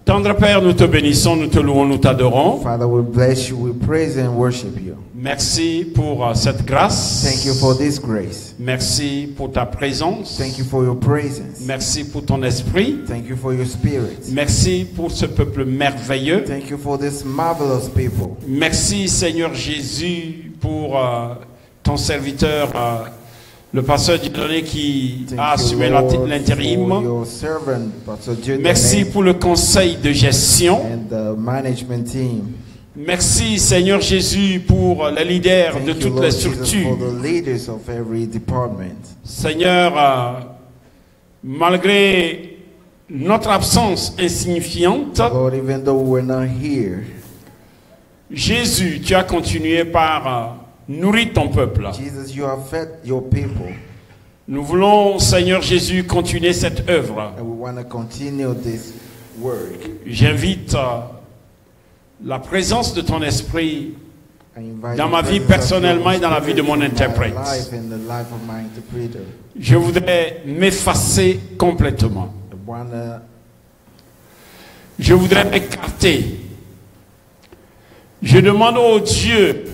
Tendre Père, nous te bénissons, nous te louons, nous t'adorons. Father, we bless you, we praise and worship you. Merci pour cette grâce. Thank you for this grace. Merci pour ta présence. Thank you for your presence. Merci pour ton esprit. Thank you for your spirit. Merci pour ce peuple merveilleux. Thank you for this marvelous people. Merci Seigneur Jésus pour ton serviteur, le pasteur Dieudonné qui a assumé l'intérim. Merci pour le conseil de gestion. And the management team. Merci Seigneur Jésus pour les leaders de toutes les structures. Seigneur, malgré notre absence insignifiante, Lord, even though we're not here, Jésus, tu as continué par nourrir ton peuple. Jesus, you have fed your people. Nous voulons, Seigneur Jésus, continuer cette œuvre. And we want to continue this work. J'invite la présence de ton esprit dans ma vie personnellement et dans la vie de mon interprète. Je voudrais m'effacer complètement. Je voudrais m'écarter. Je demande au Dieu,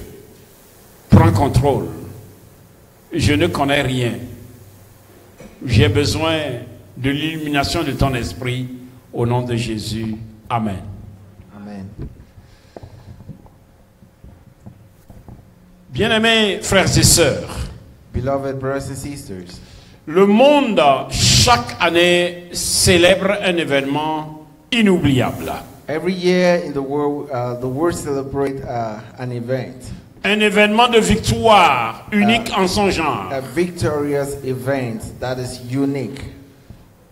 prends contrôle. Je ne connais rien. J'ai besoin de l'illumination de ton esprit au nom de Jésus. Amen. Amen. Bien-aimés frères et sœurs, Beloved brothers and sisters, le monde chaque année célèbre un événement inoubliable. every year in the world celebrates an event. Un événement de victoire unique en son genre. A victorious event that is unique.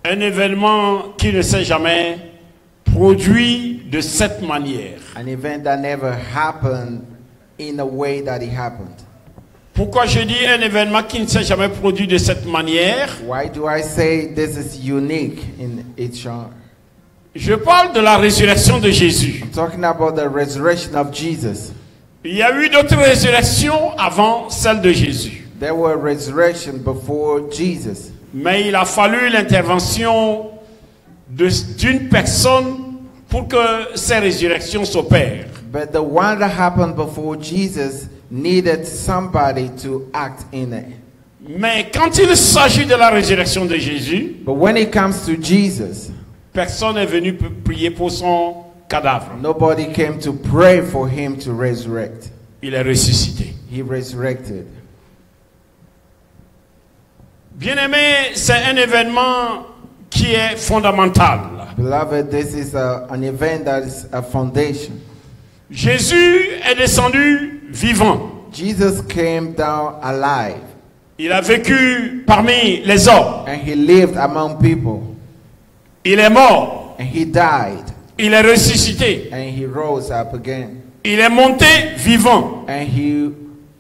Un événement qui ne s'est jamais produit de cette manière. An event that never happened in a way that it happened. Pourquoi je dis un événement qui ne s'est jamais produit de cette manière? Why do I say this is unique in its genre? Je parle de la résurrection de Jésus. I'm talking about the resurrection of Jesus. Il y a eu d'autres résurrections avant celle de Jésus. There were resurrections before Jesus. Mais il a fallu l'intervention d'une personne pour que ces résurrections s'opèrent. But the one that happened before Jesus needed somebody to act in it. Mais quand il s'agit de la résurrection de Jésus, But when it comes to Jesus, personne n'est venu prier pour son cadavre. nobody came to pray for him to resurrect. Il est ressuscité. He resurrected. Bien-aimé, c'est un événement qui est fondamental. Beloved, this is an event that is a foundation. Jésus est descendu vivant. Jesus came down alive. Il a vécu parmi les hommes. And he lived among people. Il est mort. And he died. Il est ressuscité. And he rose up again. Il est monté vivant. And he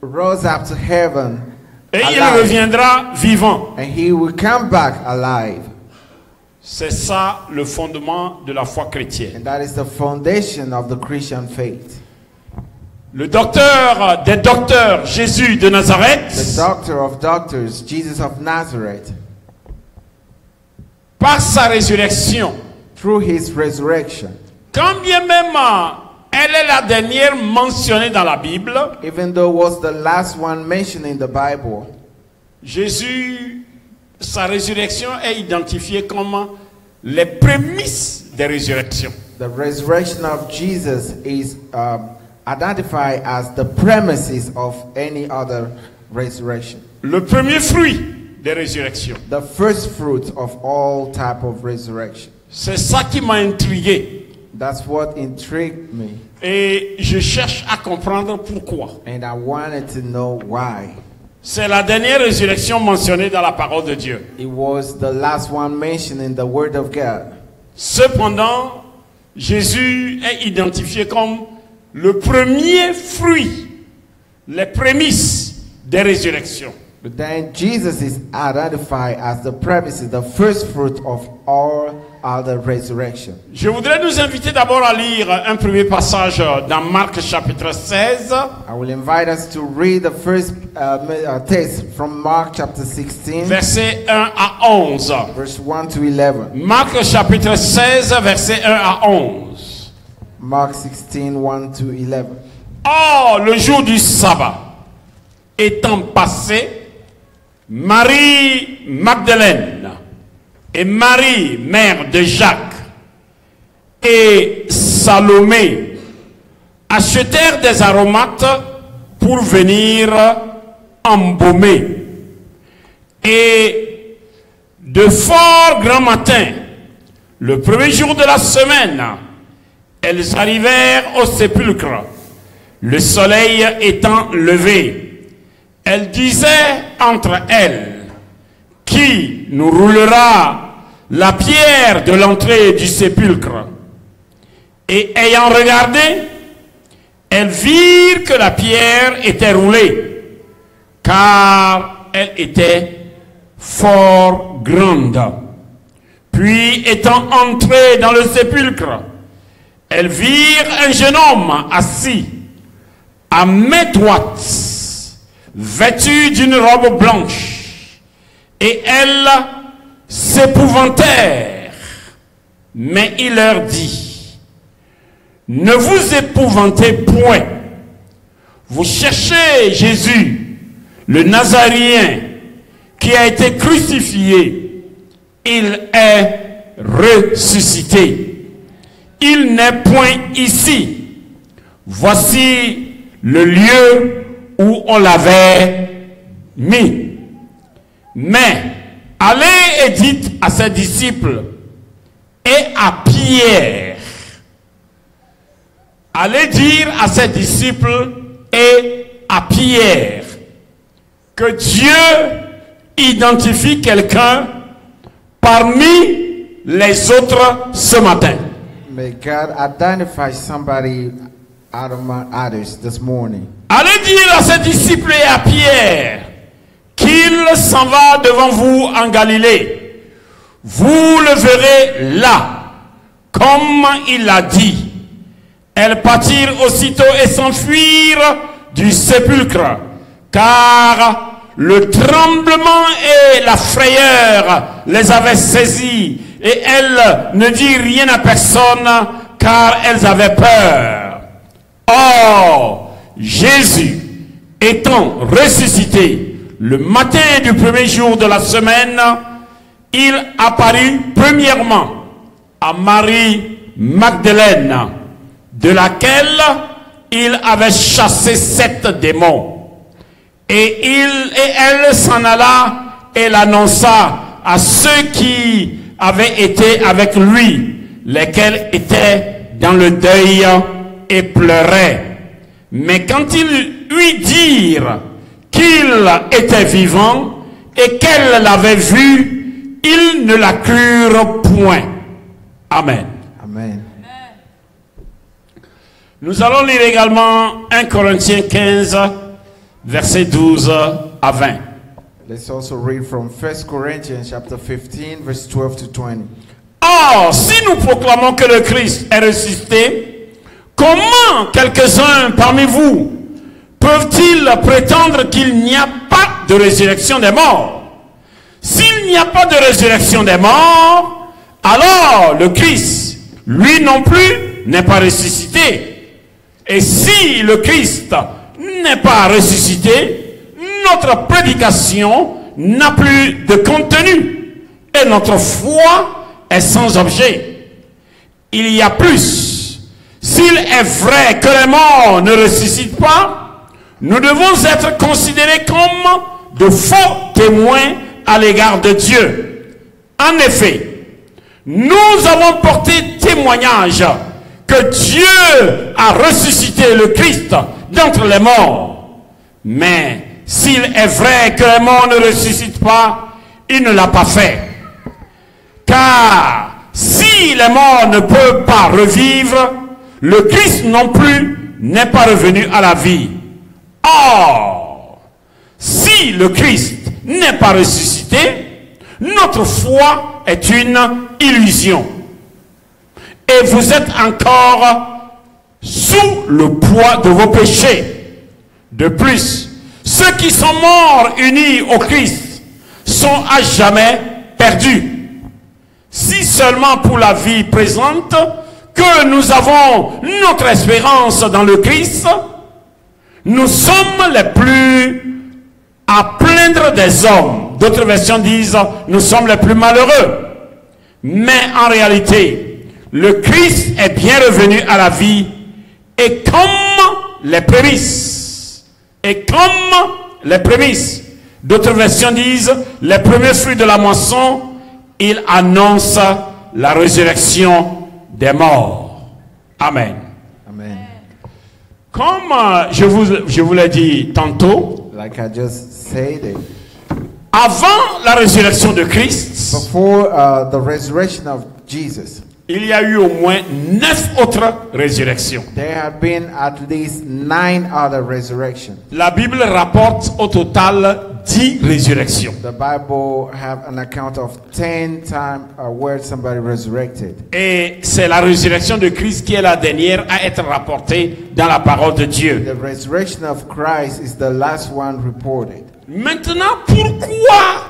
rose up to heaven. Et alive. il reviendra vivant. And he will come back alive. C'est ça le fondement de la foi chrétienne. And that is the foundation of the Christian faith. Le docteur des docteurs, Jésus de Nazareth, The doctor of doctors, Jesus of Nazareth, par sa résurrection, through his resurrection, quand bien même elle est la dernière mentionnée dans la Bible, even though it was the last one mentioned in the Bible, Jésus, sa résurrection est identifiée comme les prémices des résurrections. the resurrection of Jesus is identified as the premises of any other resurrection. Le premier fruit des résurrections. The first fruit of all type of resurrection. C'est ça qui m'a intrigué. That's what intrigued me. Et je cherche à comprendre pourquoi. And I wanted to know why. C'est la dernière résurrection mentionnée dans la parole de Dieu. It was the last one mentioned in the Word of God. Cependant, Jésus est identifié comme le premier fruit, les prémices des résurrections. But then Jesus is identified as the premises, the first fruit of all the resurrection. Je voudrais nous inviter d'abord à lire un premier passage dans Marc chapitre 16. I will invite us to read the first text from Mark chapter 16, Versets 1 à 11. verse 1 to 11. Marc chapitre 16, versets 1 à 11. Mark 16, 1 to 11. Or, le jour du sabbat étant passé, Marie Magdeleine et Marie, mère de Jacques, et Salomé achetèrent des aromates pour venir embaumer. Et de fort grand matin, le premier jour de la semaine, elles arrivèrent au sépulcre, le soleil étant levé. Elles disaient entre elles, qui nous roulera la pierre de l'entrée du sépulcre? Et ayant regardé, elles virent que la pierre était roulée, car elle était fort grande. Puis, étant entrées dans le sépulcre, elles virent un jeune homme assis, à main droite, vêtu d'une robe blanche, et elles s'épouvantèrent. Mais il leur dit, ne vous épouvantez point. Vous cherchez Jésus, le Nazaréen, qui a été crucifié. Il est ressuscité. Il n'est point ici. Voici le lieu où on l'avait mis. Mais allez et dites à ses disciples et à Pierre. Allez dire à ses disciples et à Pierre que Dieu identifie quelqu'un parmi les autres ce matin. May God identify somebody out of my others this morning. Allez dire à ses disciples et à Pierre qu'il s'en va devant vous en Galilée. Vous le verrez là, comme il l'a dit. Elles partirent aussitôt et s'enfuirent du sépulcre, car le tremblement et la frayeur les avaient saisies, et elles ne dirent rien à personne, car elles avaient peur. Or, Jésus, étant ressuscité le matin du premier jour de la semaine, il apparut premièrement à Marie Magdeleine, de laquelle il avait chassé 7 démons. Et elle s'en alla et l'annonça à ceux qui avaient été avec lui, lesquels étaient dans le deuil et pleuraient. Mais quand ils lui dirent qu'il était vivant et qu'elle l'avait vu, ils ne la crurent point. Amen. Amen. Nous allons lire également 1 Corinthiens 15, versets 12 à 20. Let's also read from 1 Corinthians chapter 15, verse 12 to 20. Or, si nous proclamons que le Christ est ressuscité, comment quelques-uns parmi vous peuvent-ils prétendre qu'il n'y a pas de résurrection des morts? S'il n'y a pas de résurrection des morts, alors le Christ, lui non plus, n'est pas ressuscité. Et si le Christ n'est pas ressuscité, notre prédication n'a plus de contenu et notre foi est sans objet. Il y a plus. S'il est vrai que les morts ne ressuscitent pas, nous devons être considérés comme de faux témoins à l'égard de Dieu. En effet, nous avons porté témoignage que Dieu a ressuscité le Christ d'entre les morts. Mais s'il est vrai que les morts ne ressuscitent pas, il ne l'a pas fait. Car si les morts ne peuvent pas revivre, le Christ non plus n'est pas revenu à la vie. Or, si le Christ n'est pas ressuscité, notre foi est une illusion. Et vous êtes encore sous le poids de vos péchés. De plus, ceux qui sont morts unis au Christ sont à jamais perdus. Si seulement pour la vie présente que nous avons notre espérance dans le Christ, nous sommes les plus à plaindre des hommes. D'autres versions disent, nous sommes les plus malheureux. Mais en réalité, le Christ est bien revenu à la vie et comme les prémices. Et comme les prémices. D'autres versions disent, les premiers fruits de la moisson, il annonce la résurrection des morts. Amen. Amen. Comme je vous l'ai dit tantôt, Like I just said it, avant la résurrection de Christ, before the resurrection of Jesus, il y a eu au moins 9 autres résurrections. there have been at least 9 other resurrections. La Bible rapporte au total 10 résurrections. The Bible have an account of 10 times where somebody resurrected. Et c'est la résurrection de Christ qui est la dernière à être rapportée dans la parole de Dieu. The resurrection of Christ is the last one reported. Maintenant, pourquoi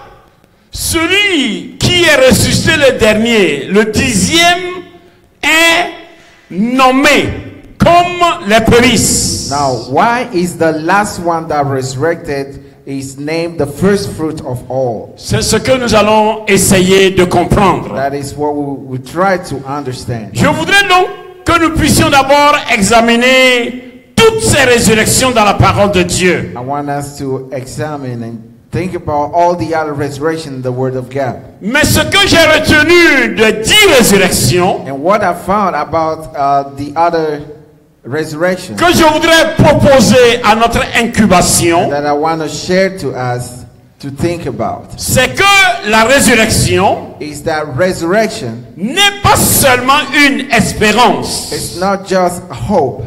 celui qui est ressuscité le dernier, le 10e, est nommé comme les prémices? Now, why is the last one that resurrected is named the first fruit of all? C'est ce que nous allons essayer de comprendre. That is what we try to understand. Je voudrais donc que nous puissions d'abord examiner toutes ces résurrections dans la parole de Dieu. I want us to examine and think about all the other resurrection in the Word of God. Mais ce que j'ai retenu de 10 résurrections, And what I found about the other resurrection que je voudrais proposer à notre incubation, that I want to share to us to think about c'est que la résurrection is that resurrection n'est pas seulement une espérance. is not just hope.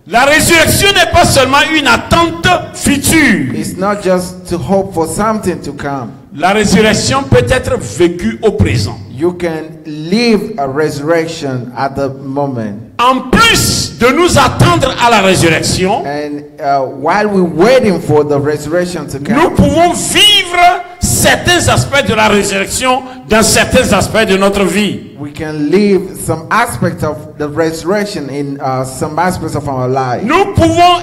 La résurrection n'est pas seulement une attente future. It's not just to hope for something to come. La résurrection peut être vécue au présent. You can live a resurrection at the moment. En plus de nous attendre à la résurrection, And while we're waiting for the resurrection to nous come, pouvons vivre certains aspects de la résurrection dans certains aspects de notre vie. we can live some aspects of the resurrection in some aspects of our life. Nous pouvons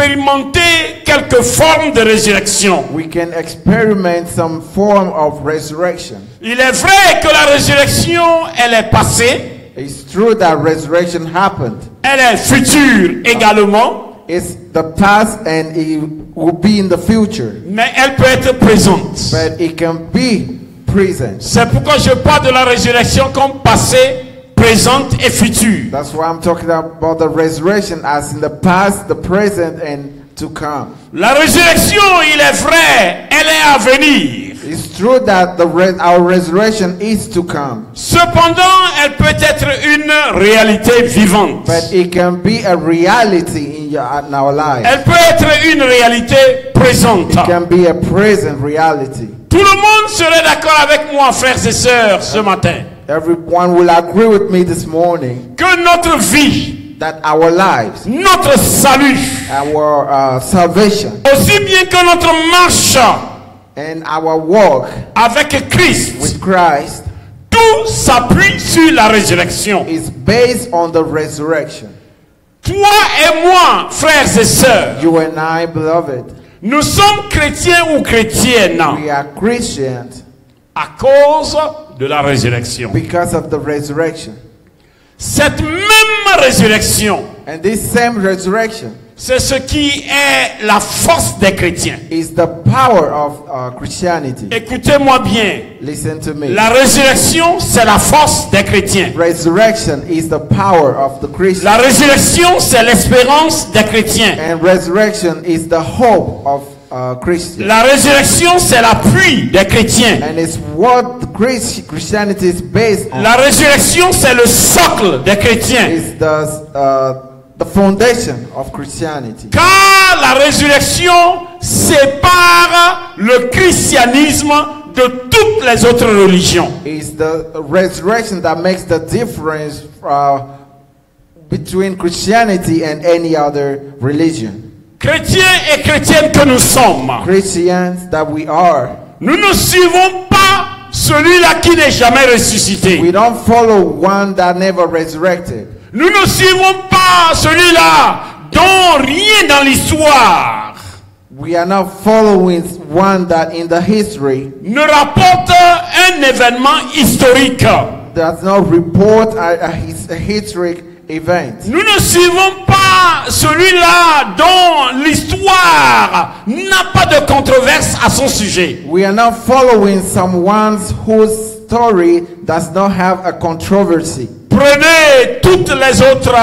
expérimenter quelques formes de résurrection. We can experiment some form of resurrection. Il est vrai que la résurrection, elle est passée, It's true that resurrection happened. elle est future également, It's the past and it will be in the future. mais elle peut être présente. But it can be present. C'est pourquoi je parle de la résurrection comme passée, présente et future. That's why I'm talking about the resurrection as in the past, the present, and to come. La résurrection, il est vrai, elle est à venir. It's true that our resurrection is to come. Cependant, elle peut être une réalité vivante. But it can be a reality in our life. Elle peut être une réalité présente. It can be a present reality. Tout le monde serait d'accord avec moi, frères et sœurs, ce matin, Everyone will agree with me this morning que notre vie, that our lives, notre salut, our salvation, aussi bien que notre marche and our walk avec Christ, with Christ tout s'appuie sur la résurrection. is based on the resurrection. Toi et moi, frères et sœurs, You and I, beloved, nous sommes chrétiens ou chrétiennes we are Christians à cause de la résurrection. because of the resurrection. Cette même résurrection, And this same resurrection c'est ce qui est la force des chrétiens. is the power of Christianity. Écoutez-moi bien. Listen to me. La résurrection, c'est la force des chrétiens. Resurrection is the power of the Christian. La résurrection, c'est l'espérance des chrétiens. And resurrection is the hope of Christians. La résurrection, c'est l'appui des chrétiens. And it's what Christianity is based on. La résurrection, c'est le socle des chrétiens. It's the foundation of Christianity. Car la résurrection sépare le christianisme de toutes les autres religions. It's the resurrection that makes the difference between Christianity and any other religion. Chrétiens et chrétiennes que nous sommes, Christians that we are, nous ne suivons pas celui-là qui n'est jamais ressuscité. we don't follow one that never resurrected. Nous ne suivons pas celui-là dont rien dans l'histoire We are not following one that in the history ne rapporte un événement historique. does not report a historic event. Nous ne suivons pas celui-là dont l'histoire n'a pas de controverse à son sujet. We are not following someone whose story does not have a controversy. Prenez toutes les autres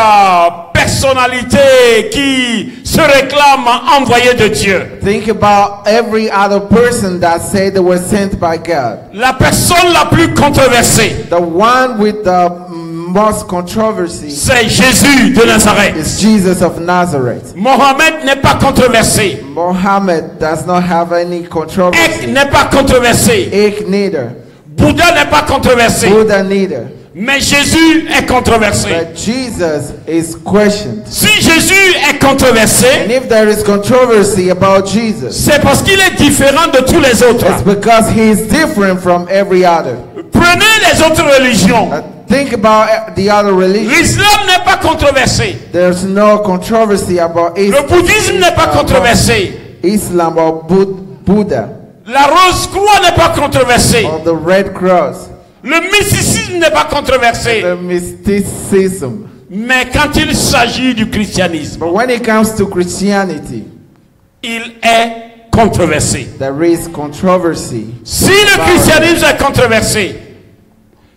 personnalités qui se réclament envoyées de Dieu. Think about every other person that said they were sent by God. La personne la plus controversée, The one with the most controversy c'est Jésus de Nazareth. is Jesus of Nazareth. Mohammed n'est pas controversé. Muhammad does not have any Ek controversy. n'est pas controversé. Ik neither. Bouddha n'est pas controversé. Buddha neither. Mais Jésus est controversé. But Jesus is questioned. Si Jésus est controversé, And if there is controversy about Jesus, c'est parce qu'il est différent de tous les autres. it's because he is different from every other. Prenez les autres religions. Think about the other religions. L'islam n'est pas controversé. There's no controversy about Le bouddhisme n'est pas controversé. Islam or Buddha La rose-croix n'est pas controversée. or the Red Cross, Le mysticisme n'est pas controversé. the mysticism. Mais quand il s'agit du christianisme, But when it comes to Christianity, il est controversé. there is controversy. Si le christianisme est controversé,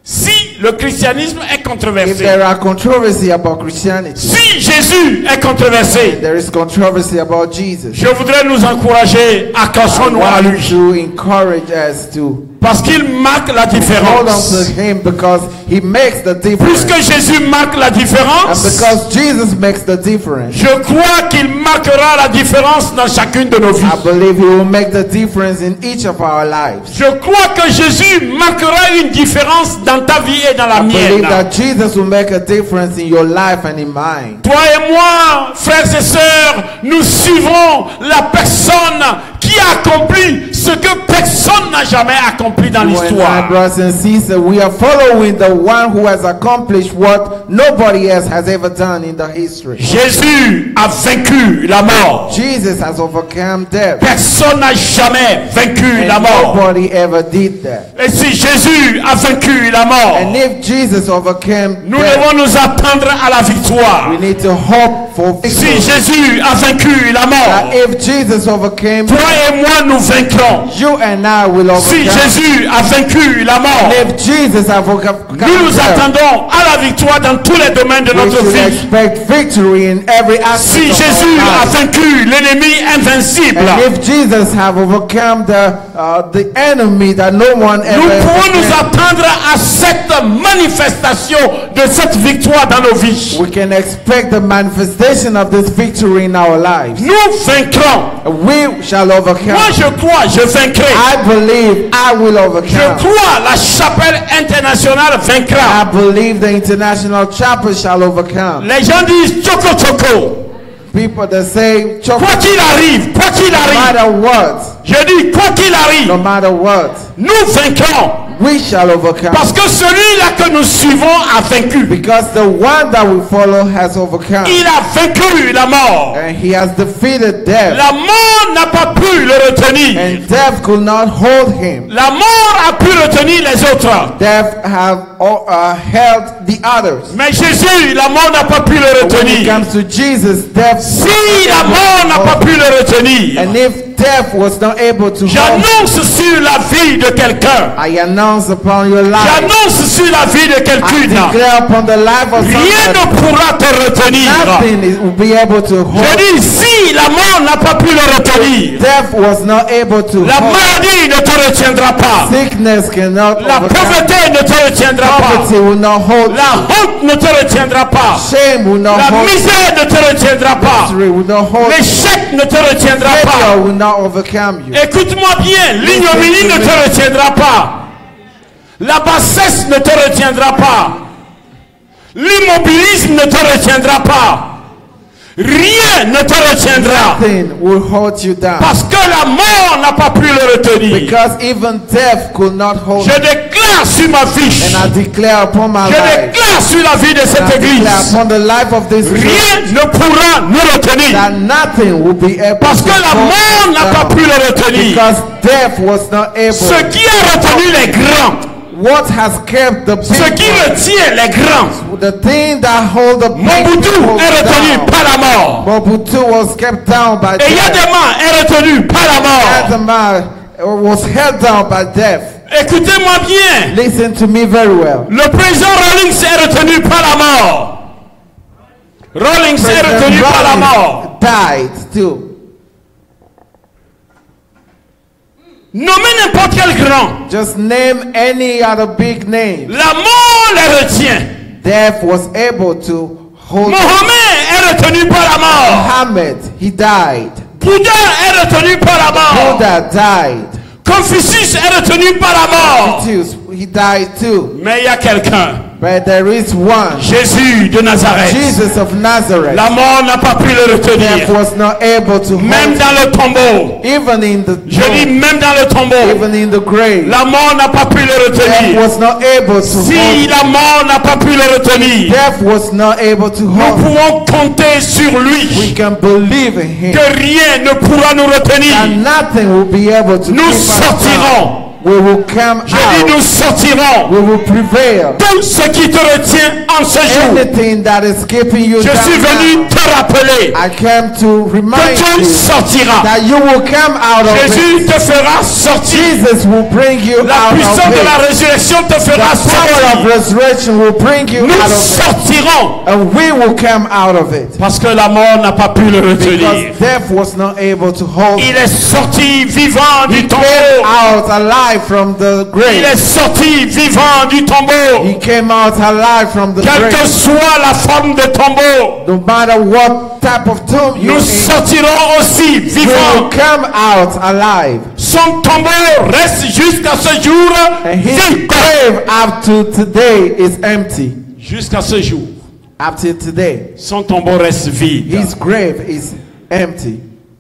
si le christianisme est If controversé, there are controversy about Christianity, si Jésus est controversé, there is controversy about Jesus. je voudrais nous encourager, I accrochons-nous à want lui. to encourage us to Parce qu'il marque la hold on différence. to him because he makes the difference. Puisque Jésus marque la And différence, because Jesus makes the difference, je crois qu'il marquera la différence dans chacune de nos vies. I believe he will make the difference in each of our lives. Je crois que Jésus marquera une différence dans ta vie et dans la I believe mienne. that Jesus will make a difference in your life and in mine. Toi et moi, frères et sœurs, nous suivons la personne qui a accompli ce que personne n'a jamais accompli dans You and I, l'histoire. brothers and sisters, we are following the one who has accomplished what nobody else has ever done in the history. Jésus a vaincu la mort. Jesus has overcome death. Personne n'a jamais vaincu And la mort. nobody ever did that. Et si Jésus a vaincu la mort, And if Jesus overcame nous death, devons nous attendre à la victoire. we need to hope for Si victory. Jésus a vaincu la That mort, if Jesus overcame toi death, et moi nous vaincrons. you and I will Si overcome. Jésus a vaincu la mort, And if Jesus has overcome nous nous death, attendons à la victoire dans tous les domaines de we notre should vie. expect victory in every aspect Si of Jésus our a lives. vaincu l'ennemi invincible, And if Jesus have overcome the enemy that no one nous ever pouvons nous overcame, attendre à cette manifestation de cette victoire dans nos vies. we can expect the manifestation of this victory in our lives. Nous vaincrons. We shall overcome. Moi je crois, je vaincrai. I believe I will Je overcome. crois la chapelle internationale I vaincra. believe the international chapel shall overcome. Les gens disent choco choco. People that say, Quoi qu'il arrive, quoi qu'il no arrive. matter what, Je dis quoi qu'il no arrive, matter what, nous vaincrons. we shall overcome. Parce que celui-là que nous suivons a vaincu. Because the one that we follow has overcome. Il a vaincu la mort. And he has defeated death. La mort n'a pas pu le retenir. And death could not hold him. La mort a pu retenir les autres. Death have held the others. Mais Jésus, la mort n'a pas pu le But when it retenir. comes to Jesus, death. Si la mort n'a pas pu le retenir, And if death was not able to hold, j'annonce sur la vie de quelqu'un. I announce upon your life. J'annonce sur la vie de I quelqu'un. declare upon the life of Rien somebody. ne pourra te retenir. Will be able to Je hold. dis, si la mort n'a pas pu le retenir, Death was not able to la hold. maladie ne te retiendra pas. Sickness cannot La overcome. pauvreté ne te retiendra pas. Poverty will not hold. La honte ne te retiendra pas. Shame will not La hold. misère ne te retiendra pas. Misery will not hold. L'échec ne te retiendra Failure pas. will not overcome you. Écoute-moi bien, l'ignominie ne te retiendra pas. La bassesse ne te retiendra pas. L'immobilisme ne te retiendra pas. Rien ne te retiendra. Nothing will hold you down. Parce que la mort n'a pas pu le retenir. Because even death could not hold Je you. déclare sur ma fiche. And I declare upon my Je life. déclare sur la vie de And cette I declare église. upon the life of this church. Rien ne pourra nous retenir. That nothing will be able Parce to que la hold mort us n'a pas down. pu le retenir. Because death was not able. Ce qui a retenu les grands. What has kept the Ce qui people? retient les grands. The thing that hold the Mobutu people est retenu down. par la mort. Mobutu was kept down by Et death. Yadema est retenu par la mort. Adama was held down by death. Écoutez-moi bien. Listen to me very well. Le président Rawlings est retenu par la mort. Rawlings est retenu par la mort. Died too. Nommez n'importe quel grand. Just name any other big name. La mort les retient. Death was able to hold. Mohammed est retenu par la mort. Muhammad, he died. Bouddha est retenu par la mort. Buddha died. Confucius est retenu par la mort. Titus, he died too. Mais il y a quelqu'un. But there is one. Jésus de Nazareth. Jesus of Nazareth. La mort n'a pas pu le retenir. Death was not able to Même hold. dans le tombeau. Even in the Je dis tomb, même dans le tombeau. even in the grave. La mort n'a pas pu le Death retenir. was not able to Si hold. la mort n'a pas pu le retenir, Death was not able to nous hold. pouvons compter sur We lui. can believe in him. Que rien ne pourra nous retenir. And nothing will be able to Nous keep us down. sortirons. We will come Je dis out. nous sortirons. We will prevail. Tout ce qui te retient en ce jour. Anything that is keeping you Je down suis venu now, te rappeler I came to que remind tu you sortiras. that you will come out of Jésus it. te fera sortir. Jesus will bring you La out puissance of de la it. résurrection te The fera power of sortir. resurrection will bring you Nous out of it. sortirons. And we will come out of it. Parce que la mort n'a pas pu le Because retenir. death was not able to hold Il him. est sorti vivant He du came tombeau. out alive from the Il grave. est sorti vivant du tombeau. He came out alive from the Quelle que grave. soit la forme de tombeau, No matter what type of tomb you're nous in, sortirons aussi you will vivants. come out alive. Son tombeau reste jusqu'à ce jour And his vide. grave up to today is empty. Jusqu'à ce jour, Up to today, son tombeau reste vide. his grave is empty.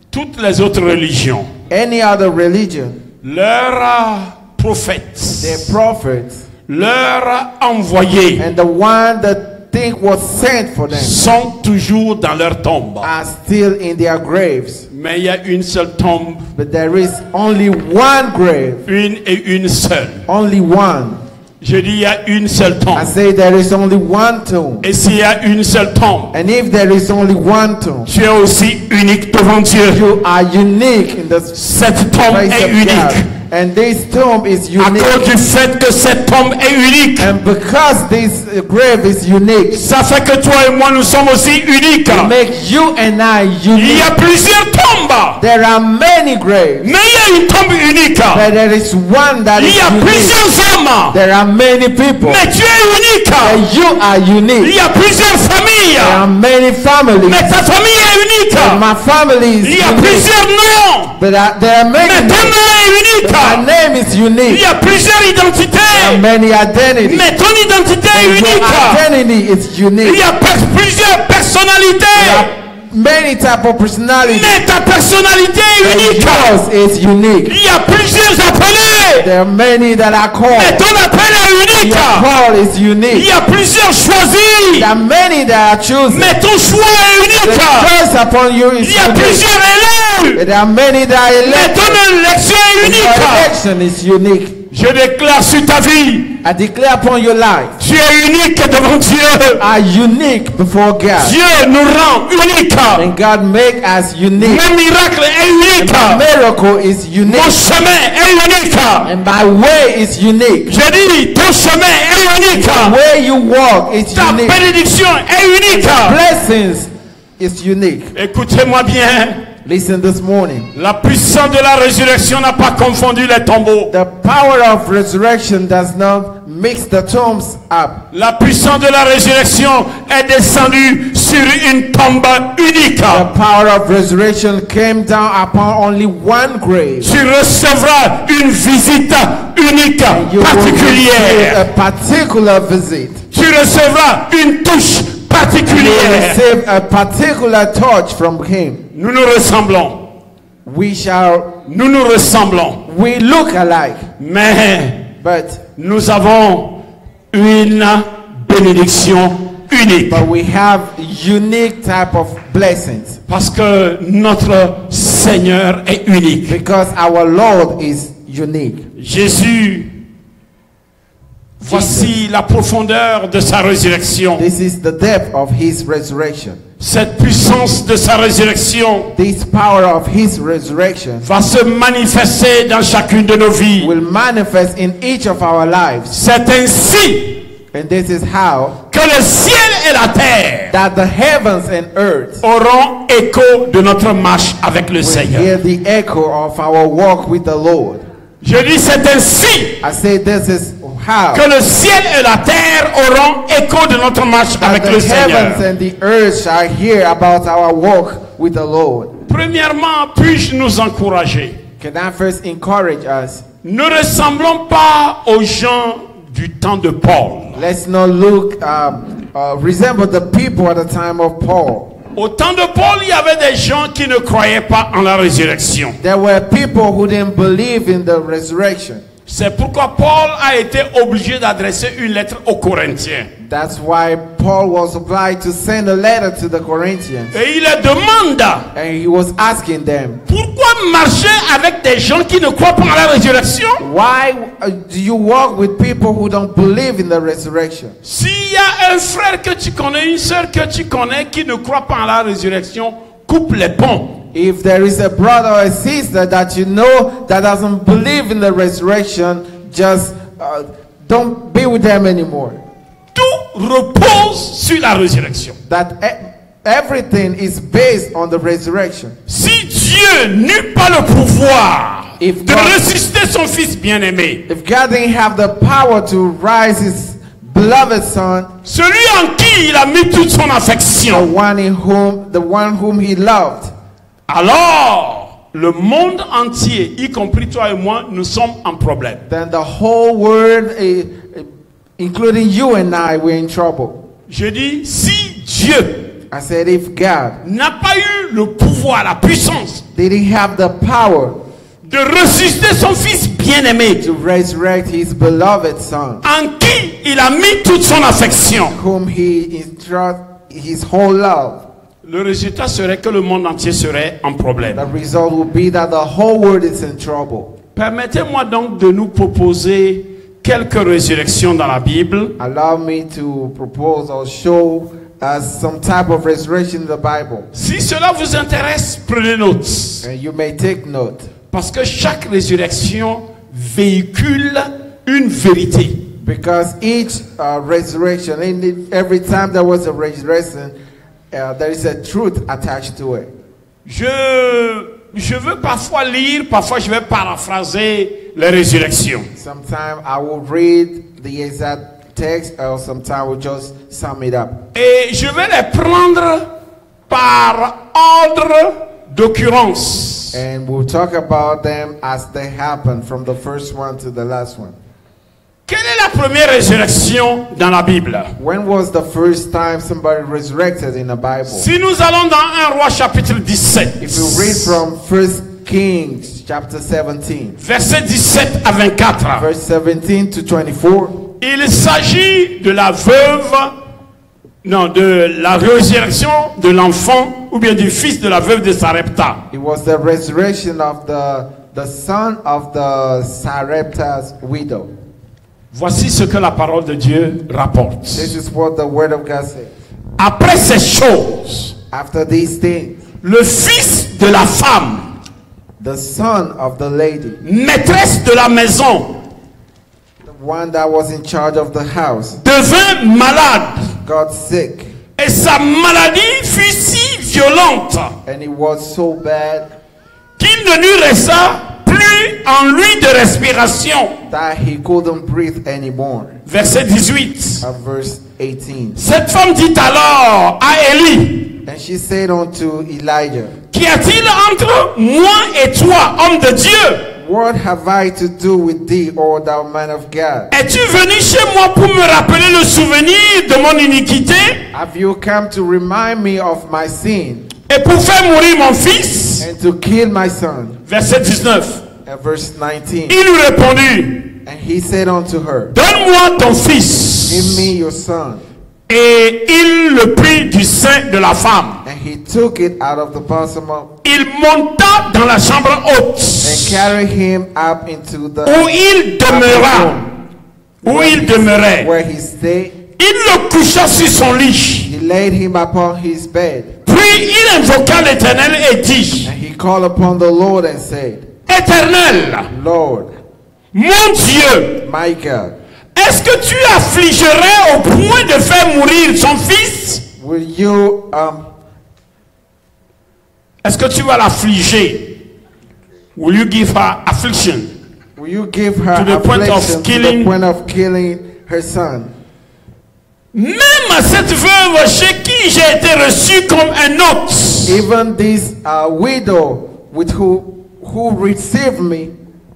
Toutes les autres religions, Any other religion, leurs prophètes, their prophets, leurs envoyés and the one that think was sent for them sont toujours dans leur tombe. are still in their graves. Mais il y a une seule tombe, But there is only one grave, une et une seule. only one. Je dis il y a une seule I tombe. say there is only one tomb. Et s'il y a une seule tombe, And if there is only one tomb, tu es aussi unique devant Dieu. you are unique in the Cette tombe place est of unique. God. And this tomb is À unique. cause du fait que cette tombe est unique, And because this grave is unique, ça fait que toi et moi nous sommes aussi uniques. it makes you and I Il y unique. a plusieurs tombes, There are many graves, mais il y a une tombe unique. but there is one that Il is y a unique. plusieurs hommes, There are many people, mais tu es unique. and you are Il unique. y a plusieurs familles, There are many families, mais ta famille est unique. and my family is Il y a unique. plusieurs noms, But there are mais many ton names. nom est But my unique. name is Il unique. y a plusieurs There are identités, many identities. mais ton identité est And your unique. identity is Il unique. y a plusieurs There personnalités, are many type of personalities. mais ta personnalité est And unique. yours is unique. Il y a plusieurs appelés, There are many that are mais called. ton appel est unique. Your call is Il unique. y a plusieurs choisis, There are many that are chosen. mais ton choix est The unique. choice upon you is Il y a unique. plusieurs élus, There are many that are mais ton elected. élection est And your unique. election is unique. Je déclare sur ta vie, I declare upon your life, tu es unique devant Dieu. are unique before God. Dieu nous rend unique. And God make us unique. Mon miracle est unique. My miracle is Mon unique. chemin est unique. And my way is unique. Je dis, ton chemin est unique. The way you walk is Ta unique. bénédiction est unique. Blessings is unique. Écoutez-moi bien. Listen this morning. La puissance de la résurrection n'a pas confondu les tombeaux. The power of resurrection does not mixed the tombs up. La puissance de la résurrection est descendue sur une tombe unique. The power of resurrection came down upon only one grave. Tu recevras une visite unique, You will receive particulière. a particular visit. Tu recevras une touche You will particulière. receive a particular touch from him. Nous nous ressemblons. Nous nous ressemblons. We look alike, Mais but nous avons une bénédiction unique. we have unique type of blessings Parce que notre Seigneur est unique. because our Lord is unique. Jésus, voici la profondeur de sa résurrection. This is the depth of his resurrection. Cette puissance de sa résurrection This power of his resurrection va se manifester dans chacune de nos vies. will manifest in each of our lives. C'est ainsi And this is how que le ciel et la terre that the heavens and earth auront écho de notre marche avec le will Seigneur. hear the echo of our walk with the Lord. Je dis c'est ainsi I say this is how que le ciel et la terre auront écho de notre marche that avec the le Seigneur. heavens and the earth shall hear about our walk with the Lord. Premièrement, puis-je nous encourager? Can I first encourage us? Ne ressemblons pas aux gens du temps de Paul. Let's not resemble the people at the time of Paul. Au temps de Paul, il y avait des gens qui ne croyaient pas en la résurrection. There were people who didn't believe in the resurrection. C'est pourquoi Paul a été obligé d'adresser une lettre aux Corinthiens. That's why Paul was obliged to send a letter to the Corinthians. Et il leur demande, And he was asking them, pourquoi marcher avec des gens qui ne croient pas en la résurrection? why do you walk with people who don't believe in the resurrection? S'il y a un frère que tu connais, une sœur que tu connais qui ne croit pas en la résurrection, coupe les ponts. If there is a brother or a sister that you know that doesn't believe in the resurrection, just don't be with them anymore. Tout repose sur la résurrection. That everything is based on the resurrection. Si Dieu n'eut pas le pouvoir If de God- ressusciter son fils bien-aimé, If God didn't have the power to rise his beloved son, celui en qui il a mis toute son the affection, one whom he loved, alors le monde entier, y compris toi et moi, nous sommes en problème. then the whole world, including you and I, we're in trouble. Je dis, si Dieu I said, if God n'a pas eu le pouvoir, la puissance didn't have the power de ressusciter son fils bien-aimé, to resurrect his beloved son, en qui il a mis toute son affection, whom he entrusted his whole love, le résultat serait que le monde entier serait en problème. the result will be that the whole world is in trouble. Permettez-moi donc de nous proposer quelques résurrections dans la Bible Allow me to propose or show us some type of resurrection in the Bible. Si cela vous intéresse, prenez note. And you may take note. Parce que chaque résurrection véhicule une vérité. Because each resurrection, every time there was a resurrection, there is a truth attached to it. Je veux parfois lire, parfois je vais paraphraser les résurrections. Sometimes I will read the exact text, or sometimes I will just sum it up. Et je vais les prendre par ordre d'occurrence. And we'll talk about them as they happen, from the first one to the last one. Quelle est la première résurrection dans la Bible? When was the first time somebody resurrected in the Bible? Si nous allons dans 1 Roi chapitre 17, If you read from 1 Kings chapter 17, versets 17 à 24, verse 17 to 24, il s'agit de la veuve, non, de la résurrection de l'enfant ou bien du fils de la veuve de Sarepta. it was the resurrection of the son of the Sarepta's widow. Voici ce que la parole de Dieu rapporte. This is what the word of God says. Après ces choses, After these things, le fils de la femme, the son of the lady, maîtresse de la maison, the one that was in charge of the house, devint malade. got sick, Et sa maladie fut si violente and it was so bad qu'il ne lui resta plus plus en lui de respiration. that he couldn't breathe anymore. Verset 18. Verse 18. Cette femme dit alors à Élie, And she said unto Elijah, qu'y a-t-il entre moi et toi, homme de Dieu? What have I to do with thee, O thou man of God? Es-tu venu chez moi pour me rappeler le souvenir de mon iniquité Have you come to remind me of my sin et pour faire mourir mon fils? and to kill my son? Verset 19. Verse 19. Il lui répondit, And he said unto her, donne-moi ton Give fils. me your son. Et il le prit du sein de la femme. And he took it out of the bosom of, Il monta dans la chambre haute and carried him up into the où il demeura. Où il demeurait. where he stayed. Il le coucha sur son lit. He laid him upon his bed. Puis il invoqua l'Éternel et dit, And he called upon the Lord and said, Éternel, Lord, mon Dieu, my God, est-ce que tu affligerais au point de faire mourir son fils? will you Est-ce que tu vas l'affliger? Will you give her affliction? give her To the point of affliction to killing- the point of killing her son? Même à cette veuve chez qui j'ai été reçu comme un hôte, Even this widow with who received me,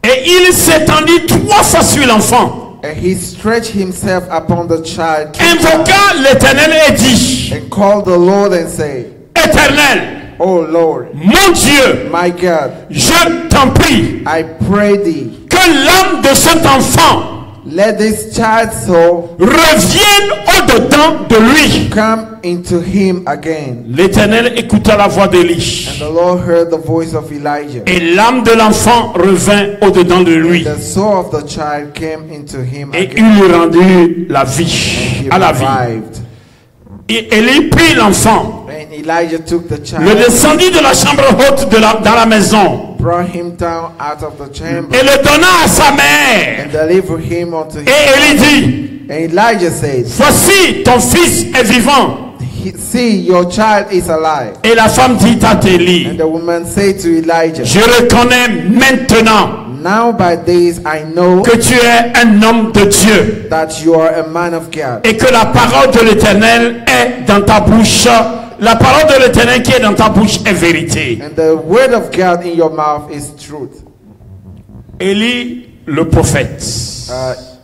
et il s'étendit 3 fois sur l'enfant, and he stretched himself upon the child, invoqua l'Éternel et dit, and called the Lord and said, Éternel, Oh Lord, mon Dieu, my God, je t'en prie, I pray thee, que l'âme de cet enfant let this child's soul revienne au-dedans de lui. come into him again. L'Éternel écouta la voix d'Élie, And the Lord heard the voice of Elijah. et l'âme de l'enfant revint au-dedans de lui, The soul of the child came into him et again. il lui rendit la vie, He à la vie. revived. Et Élie prit l'enfant, And Elijah took the le child, descendit de la chambre haute dans la maison, brought him down out of the chamber, et le donna à sa mère. and delivered him unto him. Et Élie dit, And Elijah said, voici ton fils est vivant. See, your child is alive. Et la femme dit à And Élie, the woman said to Elijah, je reconnais maintenant Now by this I know que tu es un homme de Dieu, that you are a man of God, et que la parole de l'Éternel est dans ta bouche. La parole de l'Éternel qui est dans ta bouche est vérité. and the word of God in your mouth is truth. Élie, le prophète.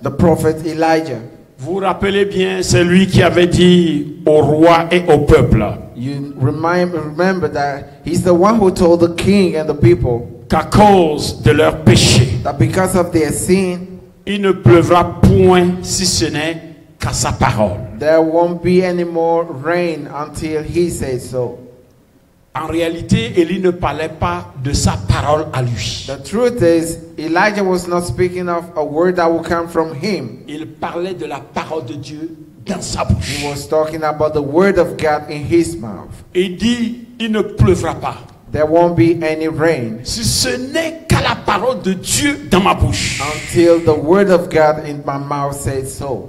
The prophet Elijah. Vous vous rappelez bien, c'est lui qui avait dit au roi et au peuple You remember that he's the one who told the king and the people qu'à cause de leur péché, that because of their sin, il ne pleuvra point si ce n'est qu'à sa parole. there won't be any more rain until he says so. En réalité, Élie ne parlait pas de sa parole à lui. The truth is, Elijah was not speaking of a word that will come from him. Il parlait de la parole de Dieu dans sa bouche. He was talking about the word of God in his mouth. Il dit, il ne pleuvra pas There won't be any rain si ce n'est qu'à la parole de Dieu dans ma bouche. until the word of God in my mouth says so.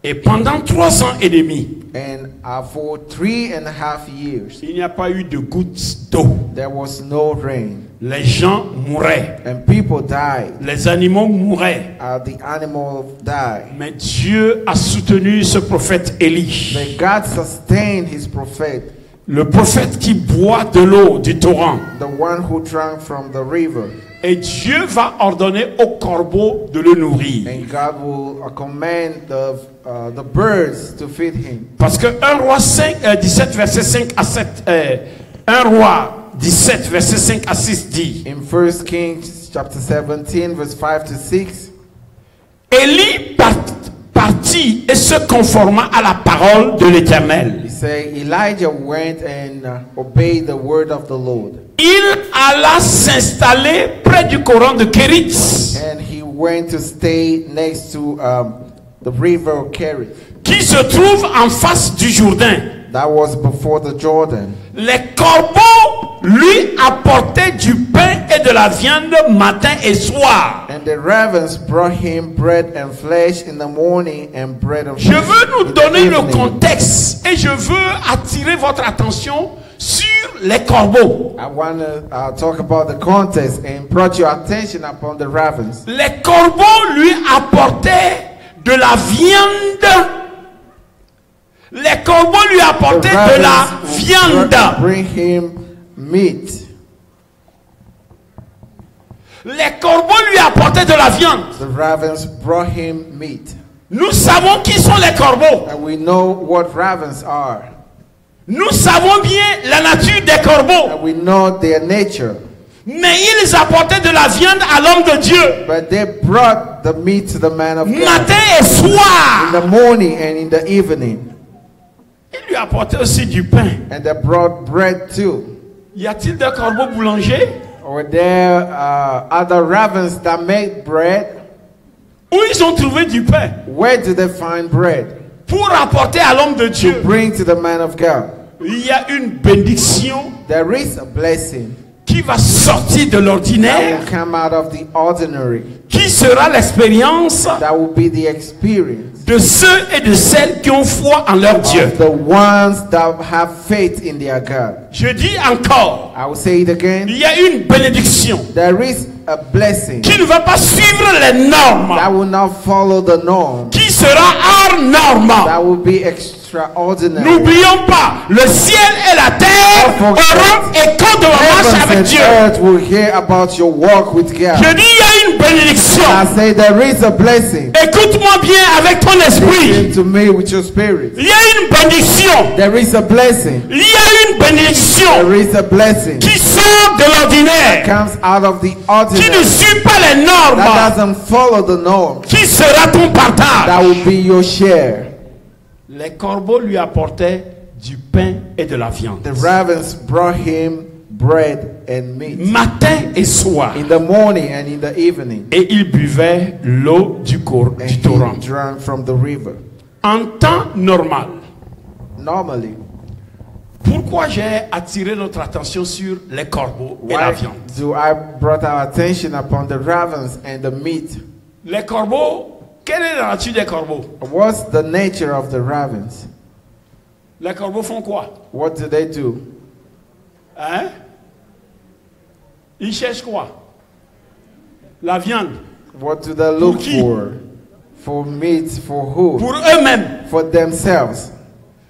Et pendant 3 ans et demi, And for 3.5 years, il n'y a pas eu de gouttes d'eau. there was no rain. Les gens mouraient. And people died. Les animaux mouraient. The animals died. Mais Dieu a soutenu ce prophète Élie. But God sustained his prophet, Le prophète qui boit de l'eau du torrent. the one who drank from the river. Et Dieu va ordonner aux corbeaux de le nourrir. And God will command the birds to feed him. Parce que 1 roi 17 verset 5 à 7, 1 roi 17 verset 5 à 6 dit, In 1 Kings chapter 17 verse 5 to 6, Élie partit et se conforma à la parole de l'Éternel. he said, Elijah went and obeyed the word of the Lord. Il alla s'installer près du coran de Kérit, And he went to stay next to the river Kerith. qui se trouve en face du Jourdain. That was before the Jordan. Les corbeaux lui apportaient du pain et de la viande matin et soir. And the ravens brought him bread and flesh in the morning and bread and Je flesh veux nous in the donner le evening. contexte et je veux attirer votre attention sur les corbeaux. I want to talk about the context and brought your attention upon the ravens. Les corbeaux lui apportaient de la viande. Les corbeaux lui apportaient de la viande. Bring him meat. Les corbeaux lui apportaient de la viande. The ravens brought him meat. Nous savons qui sont les corbeaux. And we know what ravens are. Nous savons bien la nature des corbeaux. And we know their nature. Mais ils apportaient de la viande à l'homme de Dieu. But they brought the meat to the man of God. Matin et soir. In the morning and in the evening. Ils lui apportaient aussi du pain. And they brought bread too. Y a-t-il des corbeaux boulangers? Were there other ravens that made bread? Où ils ont trouvé du pain? Where did they find bread? Pour apporter à l'homme de Dieu. To bring to the man of God. Il y a une bénédiction. There is a blessing. Qui va sortir de l'ordinaire. That will come out of the ordinary. Qui sera l'expérience. That will be the experience. De ceux et de celles qui ont foi en leur Dieu. The ones that have faith in their God. Je dis encore. I will say it again. Il y a une bénédiction. There is a blessing. Qui ne va pas suivre les normes. That will not follow the norm. Qui sera hors norme. That will be extraordinary. N'oublions pas, le ciel et la terre auront écho de la marche avec Dieu. Earth will hear about your walk with God. Je dis il y a une bénédiction. I say there is a blessing. Écoute-moi bien avec ton esprit. Listen to me with your spirit. Il y a une bénédiction. There is a blessing. Il y a une bénédiction. There is a blessing. Qui sort de l'ordinaire. Comes out of the ordinary. Qui ne suit pas les normes. That doesn't follow the norm. Qui sera ton partage. That will be your share. Les corbeaux lui apportaient du pain et de la viande. The ravens brought him bread and meat. Matin et soir. In the morning and in the evening. Et il buvait l'eau du torrent. He drank from the river. En temps normal. Normally. Pourquoi j'ai attiré notre attention sur les corbeaux et la viande? Do I brought our attention upon the ravens and the meat? Les corbeaux. Quelle est la nature des corbeaux? What's the nature of the ravens? Les corbeaux font quoi? What do they do? Hein? Ils cherchent quoi? La viande. What do they look for? For meat, for who? Pour eux-mêmes. For themselves.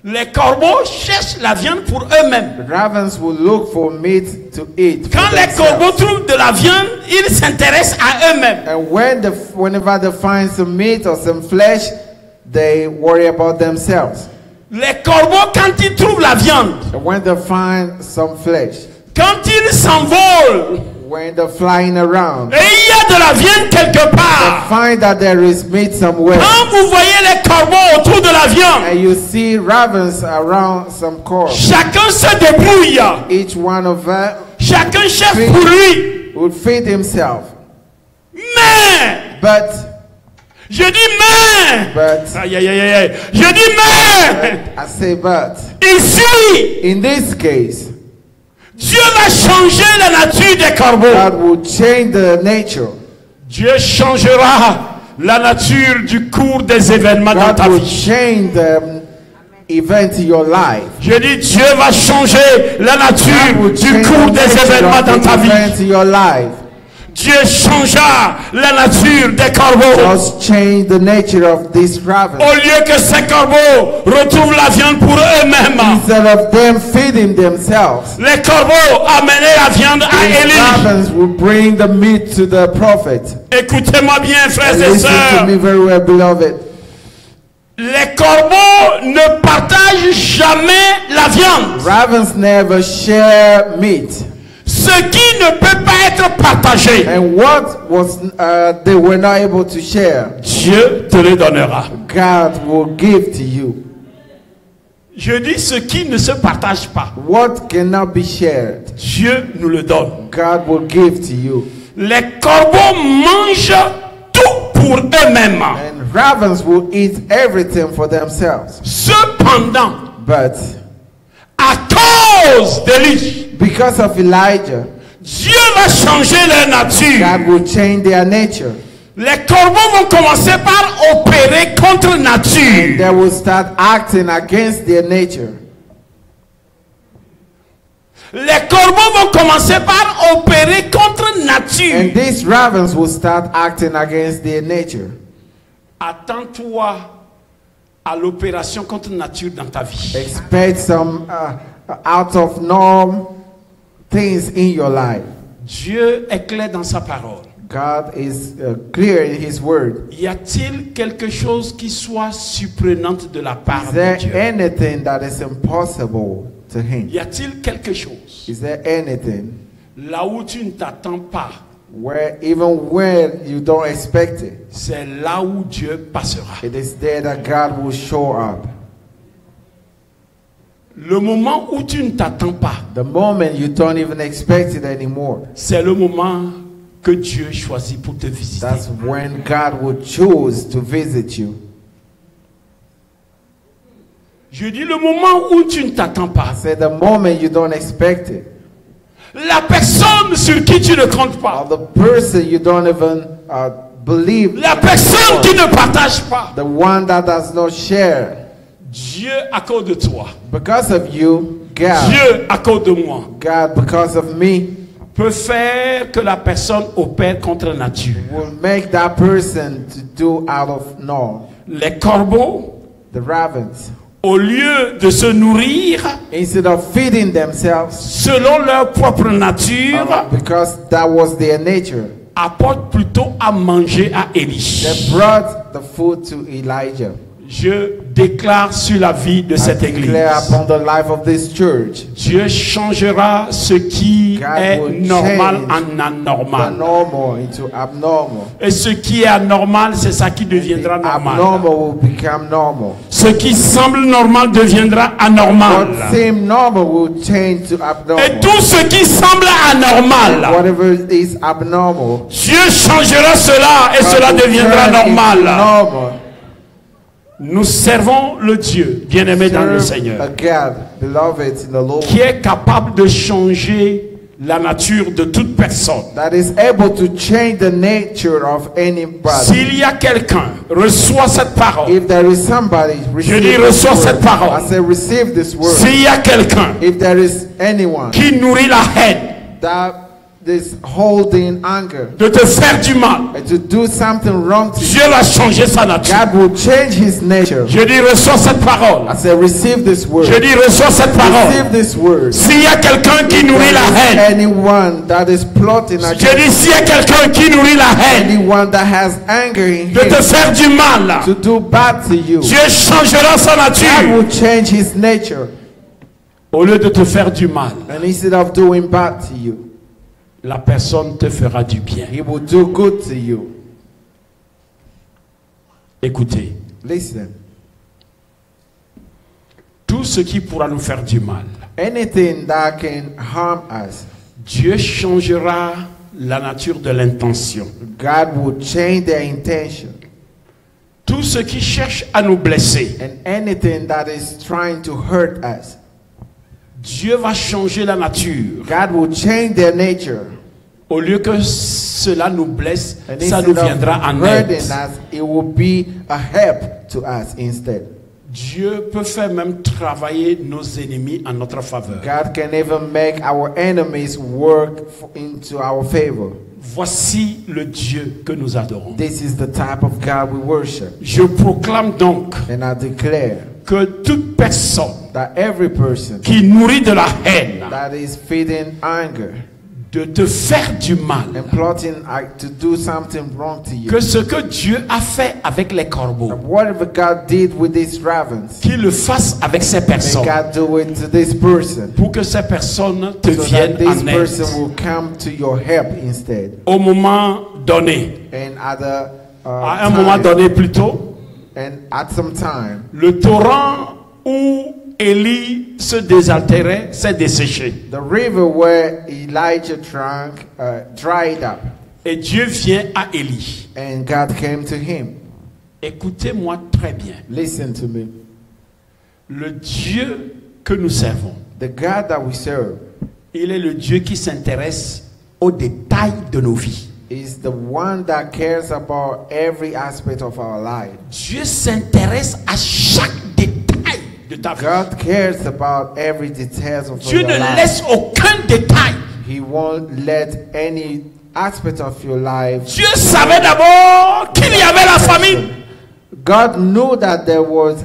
Les corbeaux cherchent la viande pour eux-mêmes. The ravens will look for meat to eat. Quand les corbeaux trouvent de la viande, ils s'intéressent à eux-mêmes. And whenever they find some meat or some flesh, they worry about themselves. Les corbeaux, quand ils trouvent la viande, and when they find some flesh, quand ils s'envolent, when they're flying around, et il y a de la viande quelque part, they find that there is meat somewhere. Quand vous voyez les corbeaux autour de la viande, and you see ravens around some corn, chacun se débrouille. Each one of them, chacun cherche pour lui, would feed himself. Mais, but, je dis mais, but, aïe, aïe, aïe, aïe. Je dis mais, I say but, ici, in this case, Dieu va changer la nature des corbeaux. God will change the nature. Dieu changera la nature du cours des événements dans ta God will vie. change the event in your life. Je dis Dieu va changer la nature du cours des événements dans ta vie. In your life. Dieu changea la nature des corbeaux. Just change the nature of these ravens. Au lieu que ces corbeaux retrouvent la viande pour eux-mêmes, instead of them feeding themselves, les corbeaux amenaient la viande à Élie. Ravens will bring the meat to the prophet. Écoutez-moi bien, frères et listen sœurs. to me very well, beloved. Les corbeaux ne partagent jamais la viande. Ravens never share meat. Ce qui ne peut pas être partagé, and what was they were not able to share, Dieu te le donnera. God will give to you. Je dis ce qui ne se partage pas. What cannot be shared, Dieu nous le donne. God will give to you. Les corbeaux mangent tout pour eux-mêmes. And ravens will eat everything for themselves. Cependant, but à cause d'Élie, because of Elijah, Dieu va changer leur nature. God will change their nature. Les corbeaux vont commencer par opérer contre nature. They will start acting against their nature. Les corbeaux vont commencer par opérer contre And nature. these ravens will start acting against their nature. Attends-toi à l'opération contre nature dans ta vie. Expect some out of norm things in your life. Dieu est clair dans sa parole. God is clear in His word. Y a-t-il quelque chose qui soit surprenant de la part Is de there Dieu? anything that is impossible to Him? Y a-t-il quelque chose Is there anything là où tu ne t'attends pas? where even when you don't expect it, C'est là où Dieu passera. it is there that God will show up? Le moment où tu ne t'attends pas, The moment you don't even expect it anymore, c'est le moment que Dieu choisit pour te visiter. that's when God will choose to visit you. Je dis le moment où tu ne t'attends pas. I say the moment you don't expect it, La personne sur qui tu ne comptes or pas. the person you don't even believe, La personne qui ne partage pas. the one that does not share. Dieu à cause de toi. Because of you, God, Dieu à cause de moi. God, because of me, Peut faire que la personne opère contre nature. will make that person to do out of norm. Les corbeaux, The ravens, au lieu de se nourrir instead of feeding themselves, selon leur propre nature, because that was their nature, apportent plutôt à manger à Élie. they brought the food to Elijah. Je déclare sur la vie de cette I église. declare upon the life of this church, Dieu changera ce qui God est will normal change en the anormal. normal into abnormal. Et ce qui est anormal, c'est ça qui The deviendra normal. abnormal will become normal. Ce qui semble normal deviendra anormal. What seemed normal will change to Et abnormal. tout ce qui semble anormal, Whatever is abnormal, Dieu changera cela et God cela will deviendra turn into normal. normal. Nous servons le Dieu bien-aimé dans le Serve Seigneur, a God, beloved in the Lord, qui est capable de changer la nature de toute personne. that is able to change the nature of anybody. S'il y a quelqu'un, reçoit cette parole. If there is somebody, receive dis, this reçois cette word. parole. I say, receive this word. S'il y a quelqu'un If there is anyone qui nourrit la haine, that is holding anger de te faire du mal, and to do something wrong to you, Dieu va changer sa nature. God will change His nature. Je dis, reçois cette parole. I say, receive this word. Je dis, reçois cette parole. Receive this word. S'il y a quelqu'un qui nourrit la There haine, is anyone that is plotting je against dis, s'il y a quelqu'un qui nourrit la haine, anyone that has anger in de te him faire du mal, to do bad to you, Dieu changera sa God nature. will change His nature. Au lieu de te faire du mal, And instead of doing bad to you, la personne te fera du bien. He will do good to you. Écoutez, Listen, tout ce qui pourra nous faire du mal, anything that can harm us, Dieu changera la nature de l'intention. God will change their intention. Tout ce qui cherche à nous blesser, And anything that is trying to hurt us, Dieu va changer la nature. God will change their nature. Au lieu que cela nous blesse, And ça nous instead viendra of en aide. hurting us, it will be a help to us instead. Dieu peut faire même travailler nos ennemis en notre faveur. God can even make our enemies work into our favor. Voici le Dieu que nous adorons. This is the type of God we worship. Je proclame donc And I declare que toute personne that every person qui nourrit de la haine, that is feeding anger de te faire du mal, and plotting to do something wrong to you, que ce que Dieu a fait avec les corbeaux, whatever God did with these ravens, qu'il le fasse avec ces may personnes, God do it to this person, pour que ces personnes te so viennent that this en person aide. will come to your help instead. Au moment donné, And at the à un moment donné plutôt, and at some time, le torrent où Élie se désaltérait s'est desséché. the river where Elijah drank dried up, Et Dieu vient à Élie. and God came to him. Écoutez-moi très bien. Listen to me. Le Dieu que nous servons, The God that we serve il est le Dieu qui s'intéresse aux détails de nos vies. is the one that cares about every aspect of our life. Dieu s'intéresse à chaque détail de ta vie. God cares about every detail of Dieu your ne life. laisse aucun détail. He won't let any aspect of your life. Dieu savait d'abord qu'il y avait la famine. God knew that there was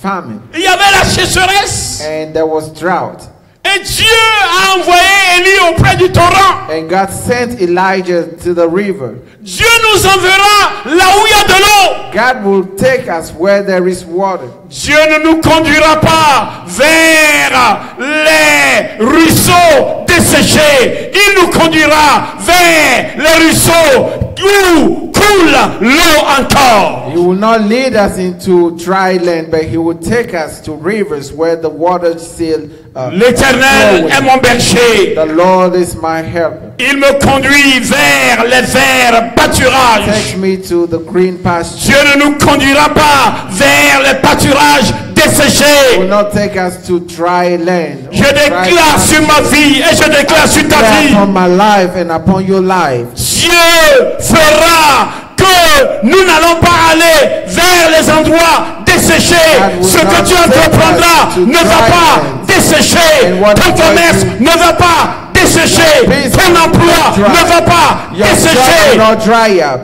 famine Il y avait la sécheresse. and there was drought. Et Dieu a envoyé Élie auprès du torrent. And God sent Elijah to the river. Dieu nous enverra là où il y a de l'eau. God will take us where there is water. Dieu ne nous conduira pas vers les ruisseaux desséchés. Il nous conduira vers les ruisseaux où coule l'eau encore. He will not lead us into dry land, but he will take us to rivers where the water is still L'Éternel est mon berger. The Lord is my helper. Il me conduit vers les verts pâturages. Take me to the green pasture. Dieu ne nous conduira pas vers les pâturages He will desséchés. not take us to dry land. Je déclare sur ma vie et je déclare sur ta vie. Upon my life and upon your life. Dieu fera que nous n'allons pas aller vers les endroits desséchés. Ce que tu entreprendras ne va pas dessécher. Ton commerce ne va pas dessécher. Ton emploi ne va pas Your job will dessécher. not dry up.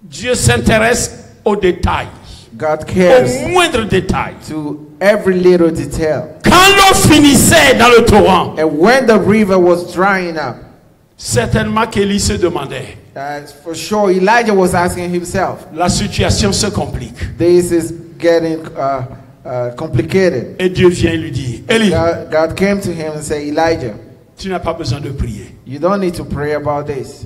Dieu s'intéresse aux détails, God cares au moindre détail. to every little detail. Quand l'eau finissait dans le torrent, And when the river was drying up, certainement qu'Élie se demandait, for sure Elijah was asking himself, la situation se complique. this is getting complicated. Et Dieu vient lui dire, Élie, God came to him and said, Elijah, tu n'as pas besoin de prier. you don't need to pray about this.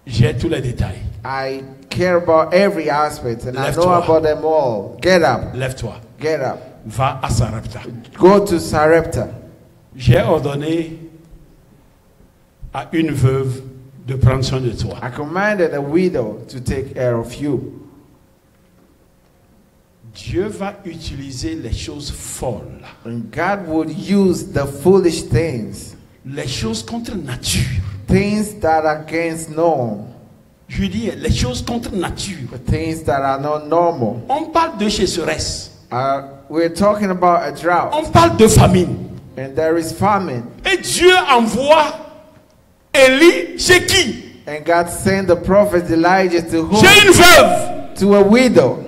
J'ai tous les détails. I care about every aspect and I know Lève-toi. about them all. Get up, Lève-toi, get up. va à Sarepta. Go to Sarepta. J'ai ordonné à une veuve de prendre soin de toi. I commanded a widow to take care of you. Dieu va utiliser les choses folles, And God would use the foolish things, les choses contre nature. things that are against norm, Je dis les choses contre nature. the things that are not normal. On parle de sécheresse, We're talking about a drought, on parle de famine. and there is famine. Et Dieu envoie Élie chez qui? And God sent the prophet Elijah to whom? Chez une veuve. To a widow.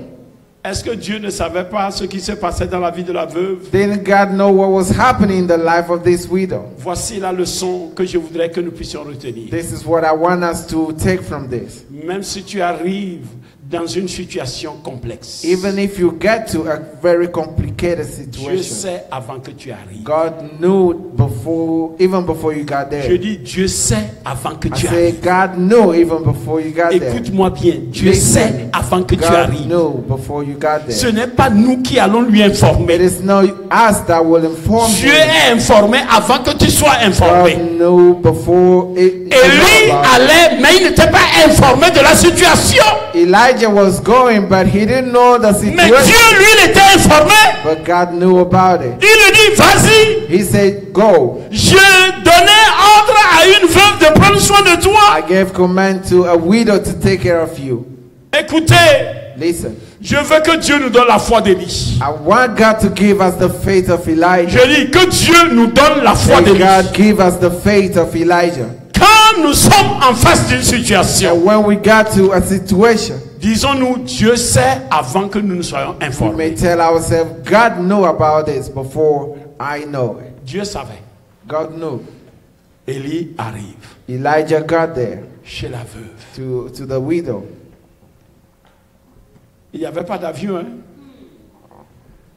Est-ce que Dieu ne savait pas ce qui se passait dans la vie de la veuve? Didn't God know what was happening in the life of this widow? Voici la leçon que je voudrais que nous puissions retenir. This is what I want us to take from this. Même si tu arrives dans une situation complexe, Even if you get to a very complicated Dieu situation, sait avant que tu arrives. God knew before, even before you got Je there. dis Dieu sait avant que I tu say arrives. God knew even before you got there. Écoute-moi bien, Dieu sait avant que tu God arrives. knew before you got Ce there. n'est pas nous qui allons lui It informer. is not us that will inform Dieu him. est informé avant que tu sois informé. God knew before it. Élie allait, mais il n'était pas informé de la situation. Elijah was going, but he didn't know the Mais situation. Dieu, lui, il était informé. But God knew about it. Il lui dit, vas-y. He said, go. Je donnais ordre à une veuve de prendre soin de toi. I gave command to a widow to take care of you. Écoutez, Listen, je veux que Dieu nous donne la foi d'Élie. I want God to give us the faith of Elijah. Je dis que Dieu nous donne la foi May d'Élie. God give us the faith of Elijah. Quand nous sommes en face d'une situation, And when we got to a situation, disons-nous, Dieu sait avant que nous ne soyons we may informés. tell ourselves, God knew about this before I know it. Dieu savait. God knew. Élie arrive Elijah got there chez la veuve. to the widow. Il n'y avait pas d'avion. Hein?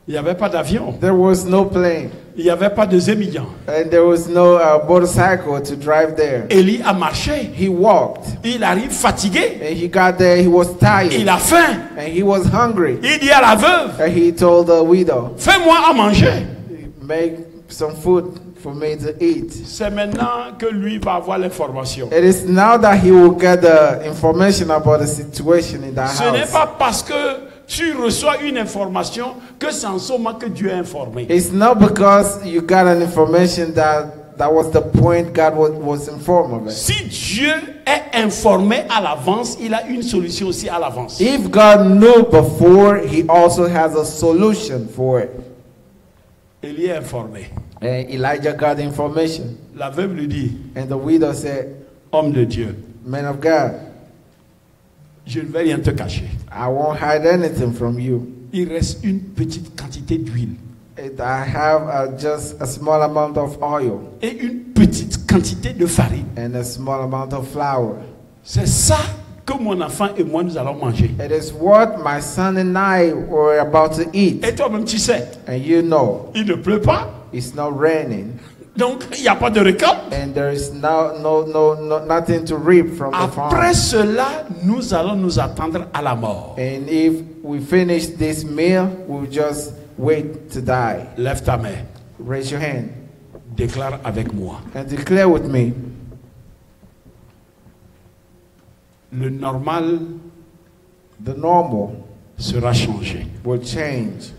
Il n'y avait pas d'avion. There was no plane. Il n'y avait pas de Zémillan. And there was no motorcycle to drive there. Élie a marché. He walked. Il arrive fatigué. And he got there, he was Il tired. a faim. And he was hungry. Il dit à la veuve, And he told the widow, fais-moi à manger. make some food for me to eat. C'est maintenant que lui va avoir l'information. It is now that he will get the information about the situation in that Ce n'est house. pas parce que tu reçois une information que c'est en ce moment que Dieu est informé. It's not because you got an information that that was the point God was informed of it. Si Dieu est informé à l'avance, il a une solution aussi à l'avance. If God knew before, he also has a solution for it. Élie est informé. And Elijah got information. La veuve lui dit, And the widow said, homme de Dieu, man of God, je ne vais rien te cacher. I won't hide anything from you. Il reste une petite quantité d'huile I have just a small amount of oil et une petite quantité de farine. and a small amount of flour. C'est ça que mon enfant et moi nous allons manger. It is what my son and I were about to eat. Et toi-même tu sais, And you know, il ne pleut pas, it's not raining. donc il n'y a pas de récolte. And there is nothing to reap from the farm. Après cela, nous allons nous attendre à la mort. And if we finish this meal, we'll just wait to die. Lève ta main, Raise your hand déclare avec moi. and declare with me. Le normal The normal sera changé. will change.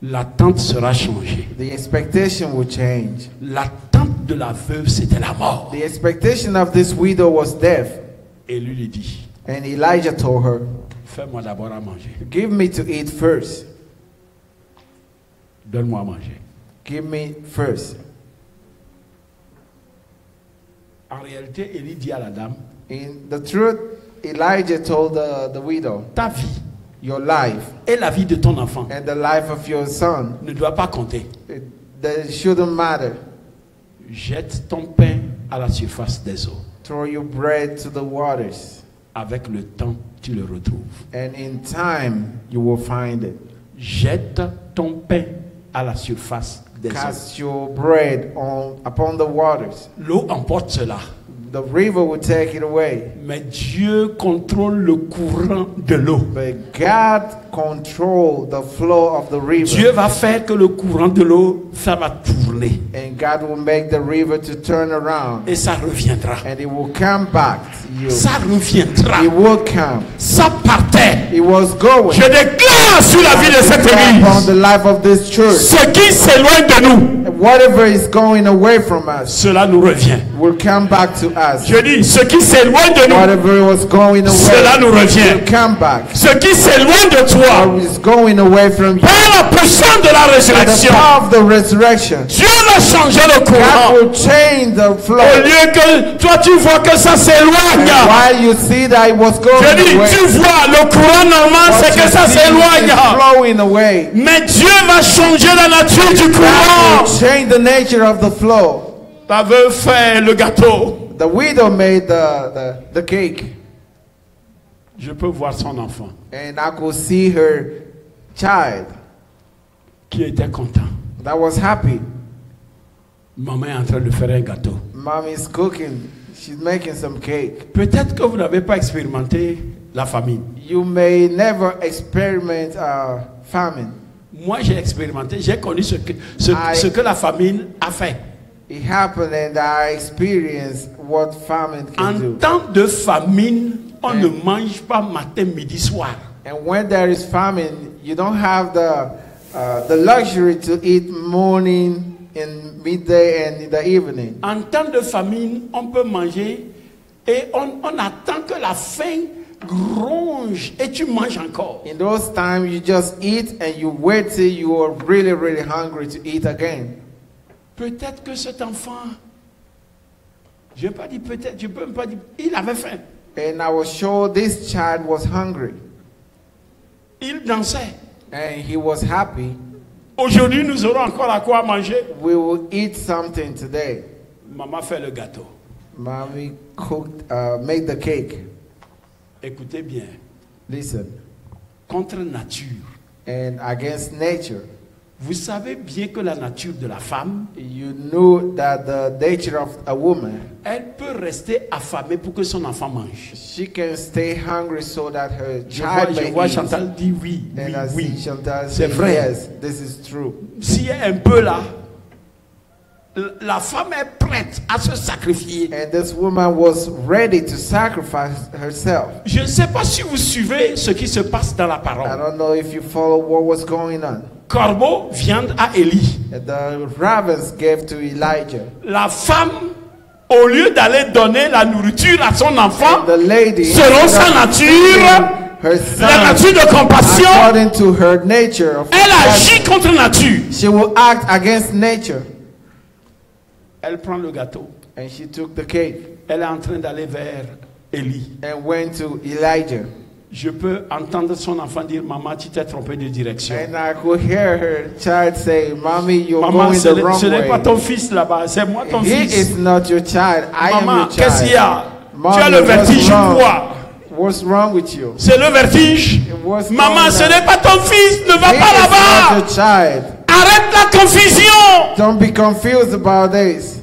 L'attente sera changée. The expectation will change. L'attente de la veuve, c'était la mort. The expectation of this widow was death. Et lui dit, And Elijah told her, fais-moi d'abord à manger. give me to eat first. Donne-moi à manger. Give me first. En réalité, Élie dit à la dame, In the truth, Elijah told the widow, ta vie your life et la vie de ton enfant and the life of your son, ne doit pas compter. that it shouldn't matter. Jette ton pain à la surface des eaux. Throw your bread to the waters, Avec le temps, tu le retrouves. and in time you will find it. Jette ton pain à la surface des eaux. Cast your bread upon the waters. L'eau emporte cela. The river will take it away. Mais Dieu contrôle le courant de l'eau. But God controls the flow of the river. Dieu va faire que le courant de l'eau, ça va tourner. And God will make the river to turn around. Et ça reviendra. And it will come back to you. Ça reviendra. It will come. Ça partait. It was going. Je déclare sur la vie de cette Upon the église. life of this church. Ce qui s'éloigne de nous, Whatever is going away from us cela nous revient. will come back to us. Je dis, ce qui s'éloigne de nous, Whatever was going cela away nous revient. will come back. Ce qui s'éloigne de toi, What is going away from you. par la puissance de la By the résurrection, power of the resurrection, Dieu va changer le God courant. will change the Au flow. lieu que toi tu vois que ça And s'éloigne, while you see that it was je going dis, away, tu vois, le courant normal what c'est que you ça see s'éloigne. is flowing away. Mais Dieu va changer la nature du God courant. will change the nature of the flow. Ta veuve fait le gâteau. The widow made the cake, Je peux voir son enfant and I could see her child qui était content. that was happy. Maman est en train de faire un gâteau. Mom is cooking. She's making some cake. Peut-être que vous n'avez pas expérimenté la famine. You may never experiment famine. Moi, j'ai expérimenté, j'ai connu ce que la famine a fait. It happened, and I experienced what famine can En do. temps de famine, on ne mange pas matin, midi, soir. And when there is famine, you don't have the luxury to eat morning, in midday, and in the evening. En temps de famine, on peut manger et on attend que la faim gronge et tu manges encore. In those times, you just eat and you wait till you are really, really hungry to eat again. Peut-être que cet enfant, je n'ai pas dit peut-être, je peux même pas dire, il avait faim. And I was sure this child was hungry, Il dansait. and he was happy. Aujourd'hui, nous aurons encore à quoi manger. We will eat something today. Maman fait le gâteau. Mommy cooked, made the cake. Écoutez bien. Listen, Contre nature. and against nature. Vous savez bien que la nature de la femme, You knew that the nature of a woman, elle peut rester affamée pour que son enfant mange. she can stay hungry so that her Je child may vois eat. Chantal dire oui, And oui, I see oui. Chantal C'est say, vrai. yes, this is true. S'il y a un peu là, la femme est prête à se sacrifier. And this woman was ready to sacrifice herself. Je ne sais pas si vous suivez ce qui se passe dans la I parole. don't know if you follow what was going on. corbeaux viennent à Élie. And the ravens gave to Elijah. La femme, au lieu d'aller donner la nourriture à son enfant, And the lady, selon sa nature, her la son, nature de compassion, according to her nature of elle compassion, agit contre nature. she will act against nature. Elle prend le gâteau. And she took the cake Elle est en train d'aller vers Élie. and went to Elijah. Je peux entendre son enfant dire, maman, tu t'es trompé de direction. And I could hear her child say, Mommy, you're Maman, going the wrong ce n'est pas way. ton fils là-bas, c'est moi ton He fils. is not your child. I am Maman, your qu'est-ce qu'il y a? child. Tu as le Mommy, vertige, what's wrong? quoi? What's wrong with you? C'est le vertige. What's Maman, going ce on? n'est pas ton fils, ne va He pas is not là-bas. your child. Arrête la confusion. Don't be confused about this.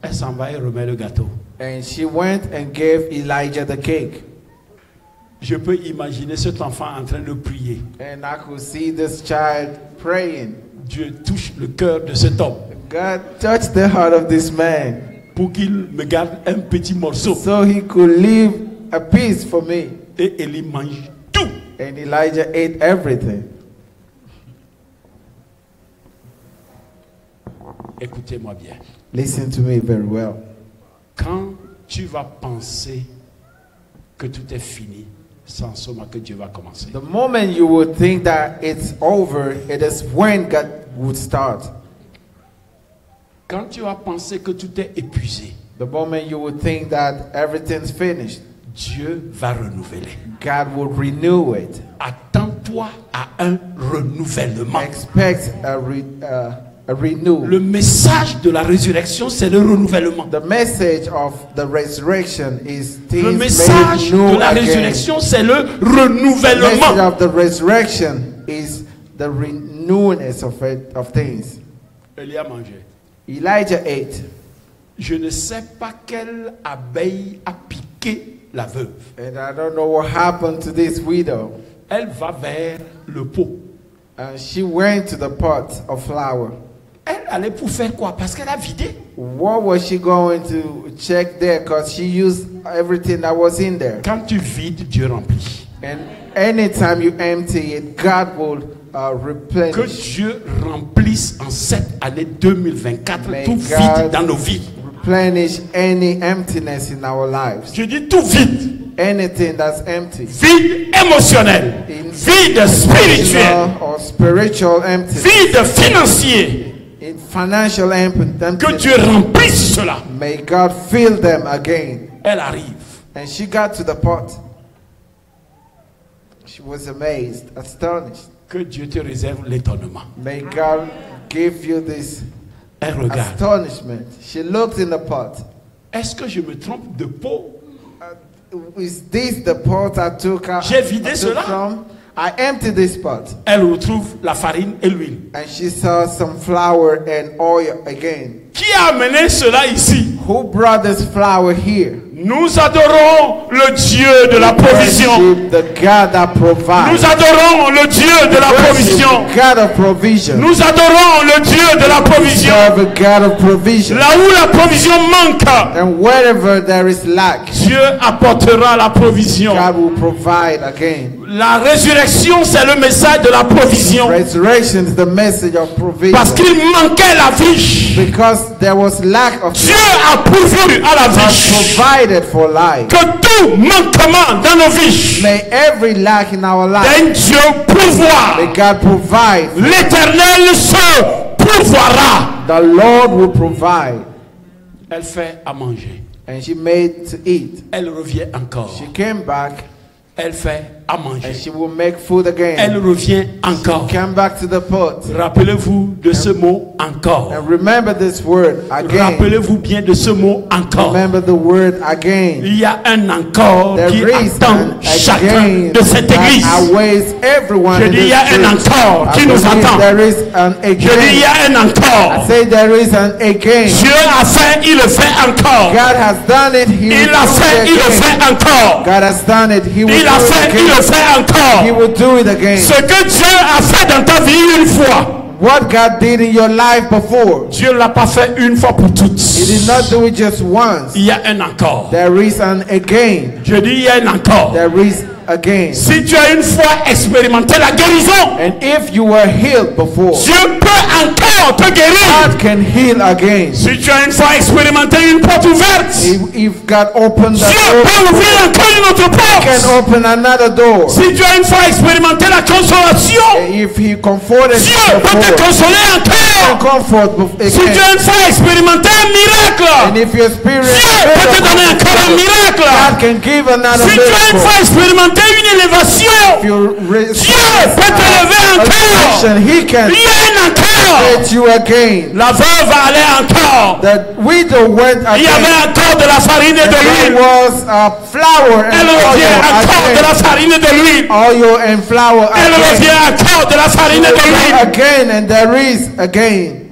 Elle s'en va et remet le gâteau. And she went and gave Elijah the cake. Je peux imaginer cet enfant en train de prier. And I could see this child praying. Dieu touche le cœur de cet homme God touched the heart of this man pour qu'il me garde un petit morceau. so he could leave a piece for me. Et Élie mange tout. And Elijah ate everything. Écoutez-moi bien. Listen to me very well. Quand tu vas penser que tout est fini, c'est en ce moment que Dieu va commencer. The moment you would think that it's over, it is when God would start. Quand tu vas penser que tout est épuisé, The moment you would think that everything's finished, Dieu va renouveler. God will renew it. Attends-toi à un renouvellement. Expect a renewal. Le message de la résurrection, c'est le renouvellement. The message of the resurrection is Le things message made new de la again. résurrection, c'est le The message renouvellement. of the resurrection is the renewness of things. Élie a mangé. Elijah ate. Je ne sais pas quelle abeille a piqué la veuve. And I don't know what happened to this widow. Elle va vers le pot. And she went to the pot of flour. Elle allait pour faire quoi? Parce qu'elle a vidé. What was she going to check there? Because she used everything that was in there. Quand tu vides, Dieu remplit. And anytime you empty it, God will Que replenish. Dieu remplisse en cette année 2024 May tout God vide dans nos vies. replenish any emptiness in our lives. Je dis tout vide. Anything that's empty. Vide émotionnel. In Vide spirituel. emotional or spiritual emptiness. Vide financier. In financial Que emptiness. Dieu remplisse cela. May God fill them again. Elle arrive. And she got to the pot. She was amazed, astonished. Que Dieu te réserve l'étonnement. May God give you this Elle regarde. astonishment. She looked in the pot. Est-ce que je me trompe de pot? Is this the pot I took out? J'ai vidé I took cela. from? I emptied this pot. Elle retrouve la farine et l'huile. And she saw some flour and oil again. Qui a amené cela ici? Who brought this flour here? Nous adorons le Dieu de la provision. Worship the God that provides. Nous adorons le Dieu de la Worship provision. the God of provision. Nous adorons le Dieu de la provision. Serve a God of provision. Là où la provision manque, And wherever there is lack, Dieu apportera la provision. God will provide again. La résurrection, c'est le message de la provision. Resurrection is the message of provision. Parce qu'il manquait la vie. Because there was lack of Dieu a pourvu à la God vie. provided for life. Que tout manquement dans nos vies, May every lack in our life, d'un Dieu pourvoir. may God provide. L'Éternel se pourvoira. The Lord will provide. Elle fait à manger. And she made to eat. Elle revient encore. She came back Elle fait à and manger. she will make food again. Elle revient encore. Came back to the pot. Rappelez-vous de ce mot encore. And remember this word again. Rappelez-vous bien de ce mot encore. Remember the word again. Il y a un encore qui There is attend an chacun again de cette église. that awaits everyone Je in dis, il y this a un church. encore qui I nous believe attend. there is an Je dis, il y again. a un I encore. say there is an again. Dieu a fait, il le fait encore. God has done it. He will Il a do fait, it il le again. fait encore. God has done it. He will Il a do fait, it il le again. fait He encore. will do it again. Ce que Dieu a fait dans ta vie une fois, What God did in your life before, Dieu ne l'a pas fait une fois pour toutes. He did not do it just once. Il y a un encore. There is an again. Je dis, il y a un encore. There is again. Si tu as une fois expérimenté la guérison, And if you were healed before, Dieu peut encore te guérir. God can heal again. Si tu as une fois expérimenté une porte ouverte, If God opened Dieu that door, peut ouvrir encore une autre He can porte. open another door. Si tu as une fois expérimenté la consolation, If He comforted Dieu you peut te before, consoler He can encore. comfort Si tu again. as une fois expérimenté un And miracle, if you experience Dieu peut te donner encore un God miracle. can give another Si tu as une miracle. fois expérimenté une If élévation, you Dieu peut te lever encore. He can Viens encore. get you again. La veuve allait encore. The widow went Il y again. avait encore de la farine et de There l'huile. was flour and Elle revient encore de la oil farine et de l'huile. again. Oil and flour Elle again. revient encore de la farine et de l'huile. Again, and there is again.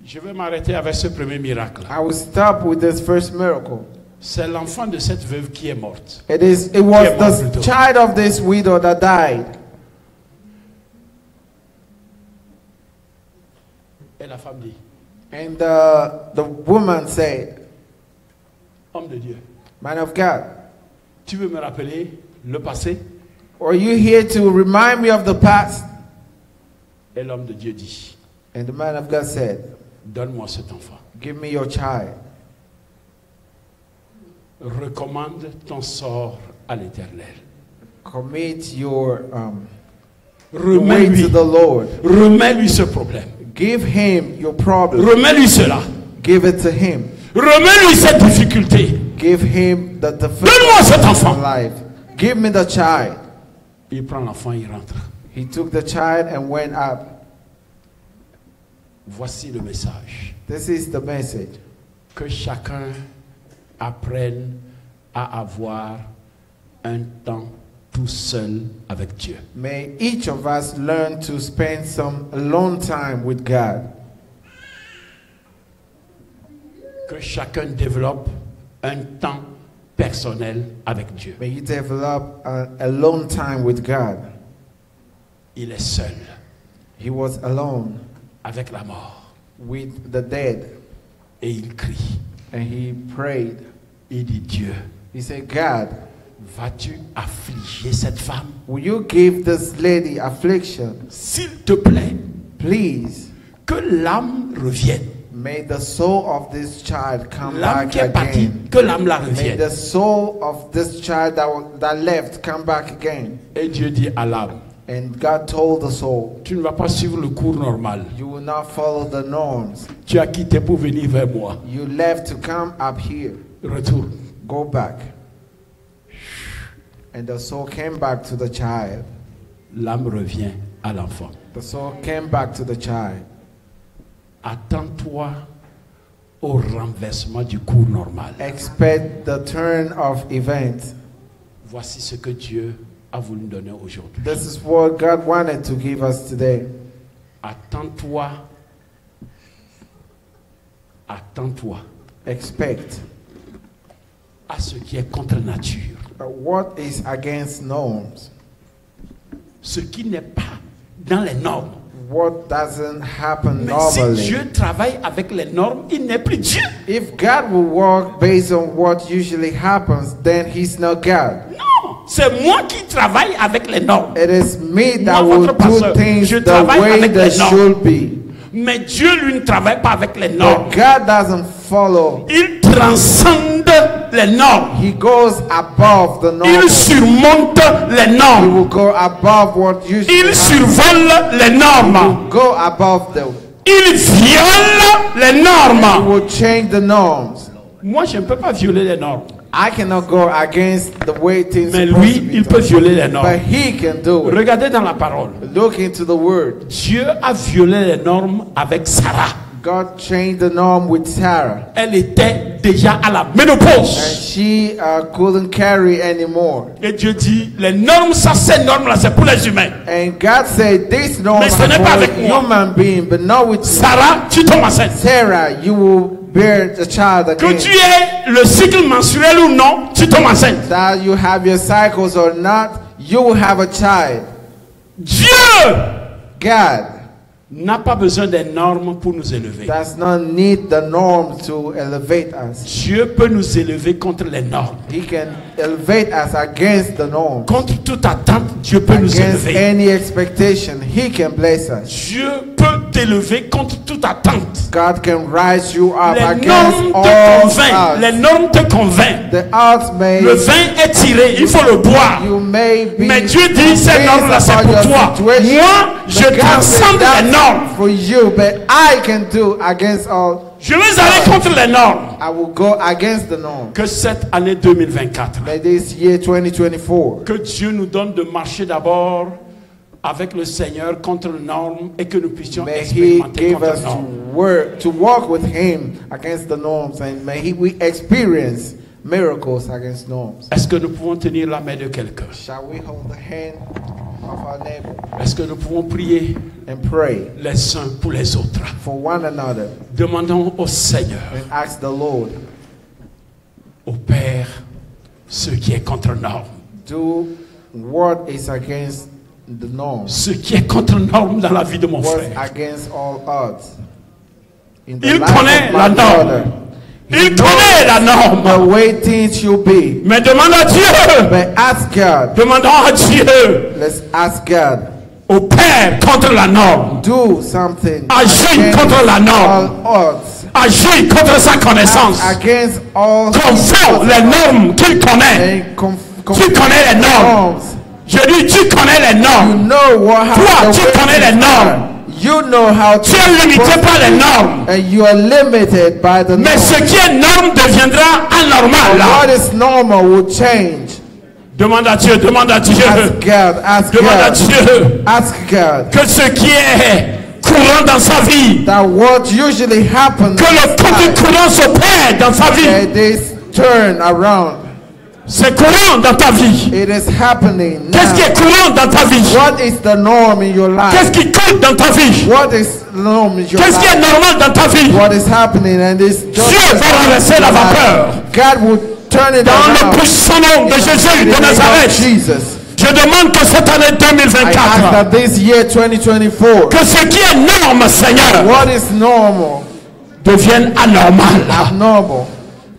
Je vais m'arrêter avec ce premier miracle. I will stop with this first miracle. C'est l'enfant de cette veuve qui est morte. It was the child of this widow that died. Et la femme dit, And the woman said, homme de Dieu, man of God, tu veux me rappeler le passé? are you here to remind me of the past? Et l'homme de Dieu dit, And the man of God said, donne-moi cet enfant. give me your child. Recommande ton sort à l'Éternel. Commit your way Remets-lui, to the Lord. remets-lui ce problème. Give him your problem. Remets-lui cela. Give it to him. Remets-lui cette difficulté. Give him the Donne-moi cet difficulty enfant. of life. Give me the child. Il prend l'enfant, il rentre. He took the child and went up. Voici le message. This is the message. Que chacun apprenne à avoir un temps tout seul avec Dieu. May each of us learn to spend some alone time with God. Que chacun développe un temps personnel avec Dieu. May you develop alone time with God. Il est seul He was alone avec la mort with the dead, et il crie. and he prayed. Il dit, Dieu, He said, God, vas-tu affliger cette femme? will you give this lady affliction? S'il te plaît, Please, que l'âme revienne. may the soul of this child come L'âme back qui est partie, again. que l'âme la May revienne. the soul of this child that left come back again. Et Dieu dit à l'âme, And God told the soul, tu ne vas pas suivre le cours normal. you will not follow the norms. Tu as quitté pour venir vers moi. You left to come up here. Retourne. Go back. And the soul came back to the child. L'âme revient à l'enfant. The soul came back to the child. Attends-toi au renversement du cours normal. Expect the turn of events. Voici ce que Dieu a voulu donner aujourd'hui. This is what God wanted to give us today. Attends-toi. Attends-toi Expect à ce qui est contre nature. what is against norms. Ce qui n'est pas dans les normes. What doesn't happen Mais si normally. Dieu travaille avec les normes, il n'est plus Dieu. If God will work based on what usually happens, then He's not God. Non, c'est moi qui travaille avec les normes. It is me that Moi, will votre do pasteur, things je the travaille way avec they les normes. should be. Mais Dieu, lui, ne travaille pas avec les normes. But God doesn't follow. Il transcende les normes. He goes above the normal. Il surmonte les He normes. will go above what usually Il happens. survole les normes. Go above them. Il viole les He normes. will change the norms. Moi, je ne peux pas violer les normes. I cannot go against the way things Mais supposed lui, to be il peut done. violer les But normes. He can do it. Regardez dans la parole. Look into the Word. Dieu a violé les normes avec Sarah. God changed the norm with Sarah. Elle était déjà à la And ménopause. she couldn't carry anymore. Et Dieu dit, les normes, ça, ces normes-là, c'est pour les humains. And God said, this norm Mais is ce n'est pas for avec moi. human being, but not with you. Sarah, tu tombes enceinte. Sarah, you will bear the child Que again. tu aies le cycle menstruel ou non, tu tombes enceinte. That you have your cycles or not, you will have a child. Dieu God n'a pas besoin des normes pour nous élever. does not need the norms to elevate us. Dieu peut nous élever contre les normes. He can elevate us against the norms. Contre toute attente, Dieu peut nous Against élever. any expectation, He can bless us. Dieu peut t'élever contre toute attente. God can rise you up Les against normes te all convainquent. Les odds. normes te convainquent. The odds may, Le vin est tiré, il faut le boire. you may be Mais Dieu dit, ces normes-là, c'est pour toi. Moi, je transcende les normes. for you, but I can do against all. Je vais aller contre les normes. I will go against the norm. Que cette année 2024, May this year 2024, que Dieu nous donne de marcher d'abord avec le Seigneur contre les normes et que nous puissions may He expérimenter give contre us les normes. to walk with Him against the norms, and may we experience miracles against norms. Est-ce que nous pouvons tenir la main de quelqu'un? Shall we hold the hand of our neighbor Est-ce que nous pouvons prier and pray les uns pour les autres? for one another Demandons au Seigneur, and ask the Lord, au Père, ce qui est contre normes. do what is against the norms, Ce qui est contre normes dans la vie de mon what's frère. against all odds. In the Il life connaît of la my norme. brother, Il connaît la the norme. way things should be. Mais demande à Dieu. But ask God. Demandons à Dieu, Let's ask God. au Père, contre la norme. Do something Agis against contre la norme. all odds. Agis contre sa connaissance. Against all Confond les normes qu'il connaît. and Tu connais les normes. norms. Je dis, tu connais les You normes. know what Toi, how tu the connais ways les normes. are. You know how to Tu es limité par les normes. and you are limited by the Mais ce norms. qui est norme deviendra anormal. What is normal will change. Demande à Dieu, demande à Dieu. Ask God, ask Demande à God, Dieu ask God que ce qui est courant dans sa vie, that what usually happens que le contre-courant s'opère dans sa vie. that this turn around. C'est courant dans ta vie. It is happening Qu'est-ce qui now. est courant dans ta vie? What is the norm in your Qu'est-ce life? qui coule dans ta vie? What is norm in your Qu'est-ce qui est life? normal dans ta vie? What is happening and this Dieu va renverser la vapeur. God will turn it Dans le around. puissant nom de Jésus In de the name of Nazareth, Jesus. je demande que cette année I ask 2024, that this year 2024, que ce qui est norme, Seigneur, what is normal, devienne anormal. abnormal,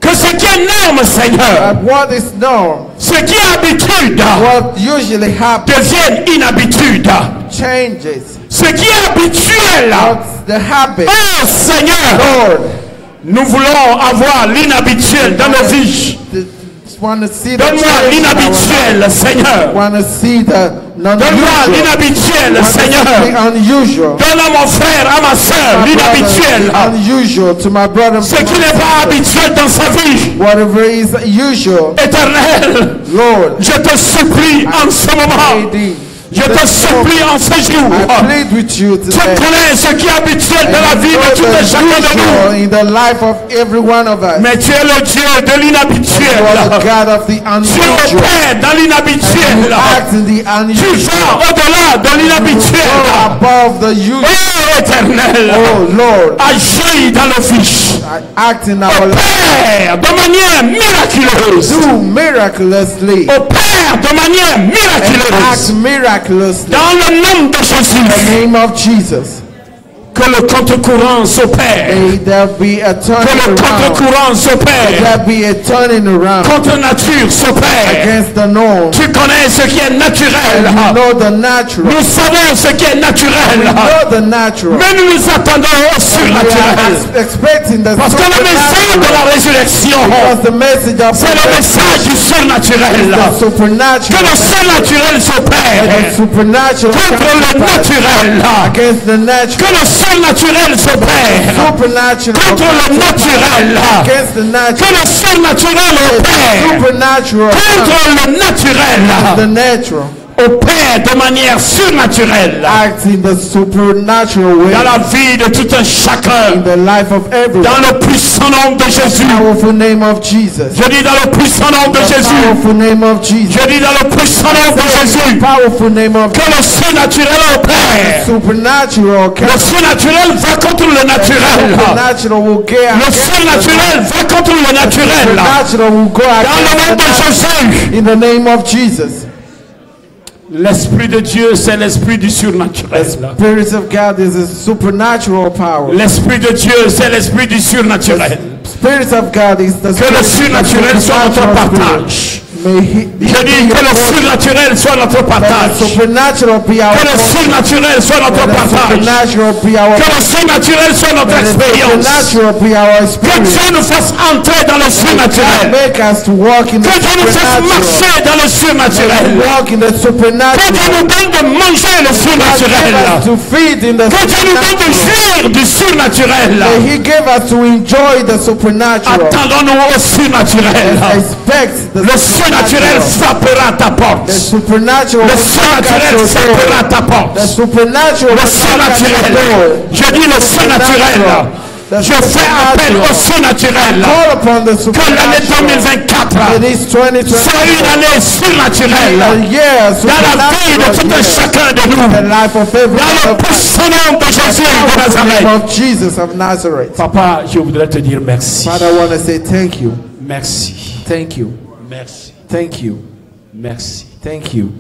Que ce qui est norme, Seigneur, and what is norm, ce qui est habitude, what usually happens, devienne inhabitude. changes. Ce qui est habituel, What's the habit? oh Seigneur, Lord, nous voulons avoir l'inhabituel dans nos vies. want to see the Donne-moi change in our l'inhabituel, life. Seigneur. Want to see the Donne-moi non-usual. l'inhabituel, Want to see Seigneur. the unusual. Donne à mon frère, à ma soeur, My brother, l'inhabituel. unusual to my brother. Ce qui n'est pas habituel dans sa vie. Whatever is usual, Éternel, Lord, je te supplie en ce moment. pray thee. Je te supplie en ce jour. I plead with you Tu today. connais ce qui est habituel dans la And vie you de know tout et the chacun de usual nous. in the life of every one of us. Mais tu es le Dieu de You are the l'inhabituel. God of the Tu es unusual. opères dans And you l'inhabituel. act in the Tu unusual. vas au-delà de You l'inhabituel. go above the usual. Oh éternel, Oh Lord, agis dans le fiche. I act in our life. Opère de manière miraculeuse. Do miraculously. Opère de manière And miraculeuse. act miraculously. Dans le nom de In the Jésus, name of Jesus. que le contre-courant s'opère. May there be a Que turning le around. contre-courant May s'opère. there be a turning around Contre nature s'opère. against the norm. Tu connais ce qui est naturel. You know the natural. Nous savons ce qui est We naturel. know the natural. Mais nous nous attendons au We surnaturel. are expecting the Parce que le message de la supernatural. résurrection, Because the message of c'est le message du surnaturel. the Que supernatural. le surnaturel The s'opère supernatural contre le naturel. against the Que natural. le surnaturel s'opère Supernatural contre le naturel. against the Que natural. le surnaturel opère Supernatural contre le naturel. the natural. Opère de manière surnaturelle Act in the supernatural way dans la vie de tout un in chacun. the life of everyone. Dans le puissant nom de Jésus. Powerful name of Jesus. Je dis dans le puissant nom de The Jésus. powerful name of Jesus. Je dis dans le puissant nom de Jésus. Powerful name of Que le surnaturel opère. supernatural. Le surnaturel va contre le naturel. Supernatural will go Le against surnaturel va contre le naturel. supernatural will go Dans le nom de against Jésus. in the name of Jesus. L'Esprit de Dieu, c'est l'Esprit du The surnaturel. Spirit of God is a supernatural power. L'Esprit de Dieu, c'est l'Esprit du surnaturel. Spirit of God is the Que le surnaturel soit notre supernatural partage. spirit. May he, Je dis que le surnaturel soit notre may the partage. supernatural be our Que le portion. surnaturel soit notre May the partage. supernatural be our Que le surnaturel soit notre May the expérience. supernatural be our Que experience. Dieu nous fasse entrer dans le God surnaturel. make us to walk in the Que Dieu nous fasse supernatural. marcher dans le surnaturel. Walk in the Que Dieu supernatural. nous donne de manger le God give surnaturel. us to feed in the Que Dieu nous donne de supernatural. jouir du surnaturel. May he give us to enjoy the supernatural. Attendons-nous au surnaturel. Expect the Le surnaturel frappera ta The porte. supernatural Le will knock at surnaturel your frappera door. ta porte. The supernatural Le will knock at your surnaturel. door. Je dis le surnaturel. The Je fais appel au surnaturel. Call upon the Que l'année supernatural. 2024 It is soit une 2020. année A surnaturelle. year, Dans la vie de tout un supernatural year. chacun de The nous. life of every Dans le puissant nom de Jésus de the Nazareth. name of Jesus of Nazareth. Papa, je voudrais te dire merci. Father, I want to say thank you. Merci. Thank you. Merci. Thank you. Merci. Thank you.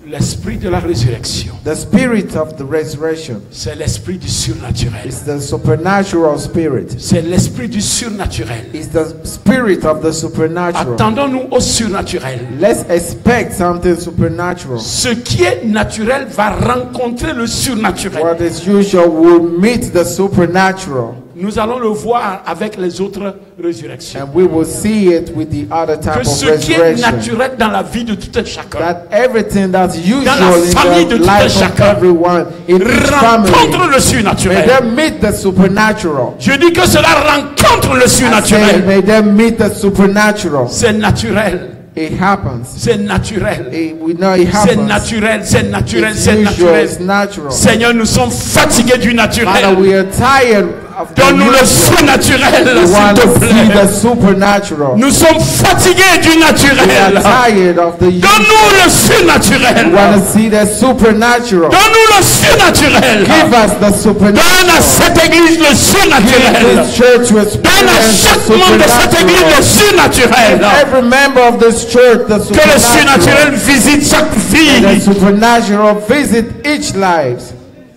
L'esprit de la résurrection, The spirit of the resurrection c'est l'esprit du surnaturel. is the supernatural spirit. C'est l'esprit du surnaturel. It's the spirit of the supernatural. Attendons-nous au surnaturel. Let's expect something supernatural. Ce qui est naturel va rencontrer le surnaturel. What is usual will meet the supernatural, Nous allons le voir avec les autres résurrections. and we will see it with the other type Que of ce qui est resurrection. naturel dans la vie de tout un chacun That everything that's usual famille de in tout the un life of chacun everyone, in each family, rencontre le may surnaturel. them meet the supernatural. Je dis que cela rencontre le I say, surnaturel. may them meet the supernatural. C'est naturel. It happens. C'est naturel. We know it C'est happens. naturel. C'est naturel. It's C'est usual. naturel. It's natural. Seigneur, nous sommes fatigués du Father, naturel. we are tired of the Donne-nous le usual. surnaturel, We want s'il to te see plaît. the supernatural. Nous sommes fatigués du We are naturel. tired of the usual. Donne-nous le We surnaturel. want to see the supernatural. Donne-nous le surnaturel. Give us the Donne à supernatural. cette église le Give surnaturel. this church to Donne à experience chaque the membre de cette église le surnaturel. Every member of this church, the Que le surnaturel visite chaque The vie. supernatural visit each life.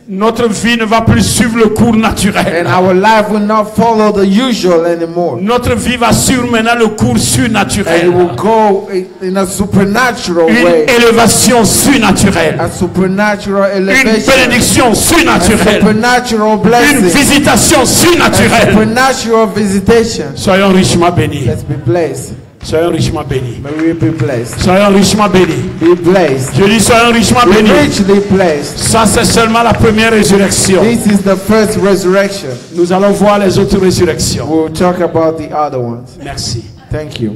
Notre vie ne va plus suivre le cours naturel. And our life will not follow the usual anymore. Notre vie va suivre maintenant le cours And it surnaturel. will go in a supernatural Une way. élévation surnaturelle. A supernatural Une elevation. bénédiction A surnaturelle. supernatural Une blessing. visitation A surnaturelle. supernatural visitation. Soyons richement bénis. Let's be blessed. Soyons richement bénis. May we be blessed. Soyons richement bénis. Be blessed. Je dis soyons richement Be bénis. richly blessed. Ça, c'est seulement la première résurrection. This is the first resurrection. Nous allons voir les autres résurrections. We'll talk about the other ones. Merci. Thank you.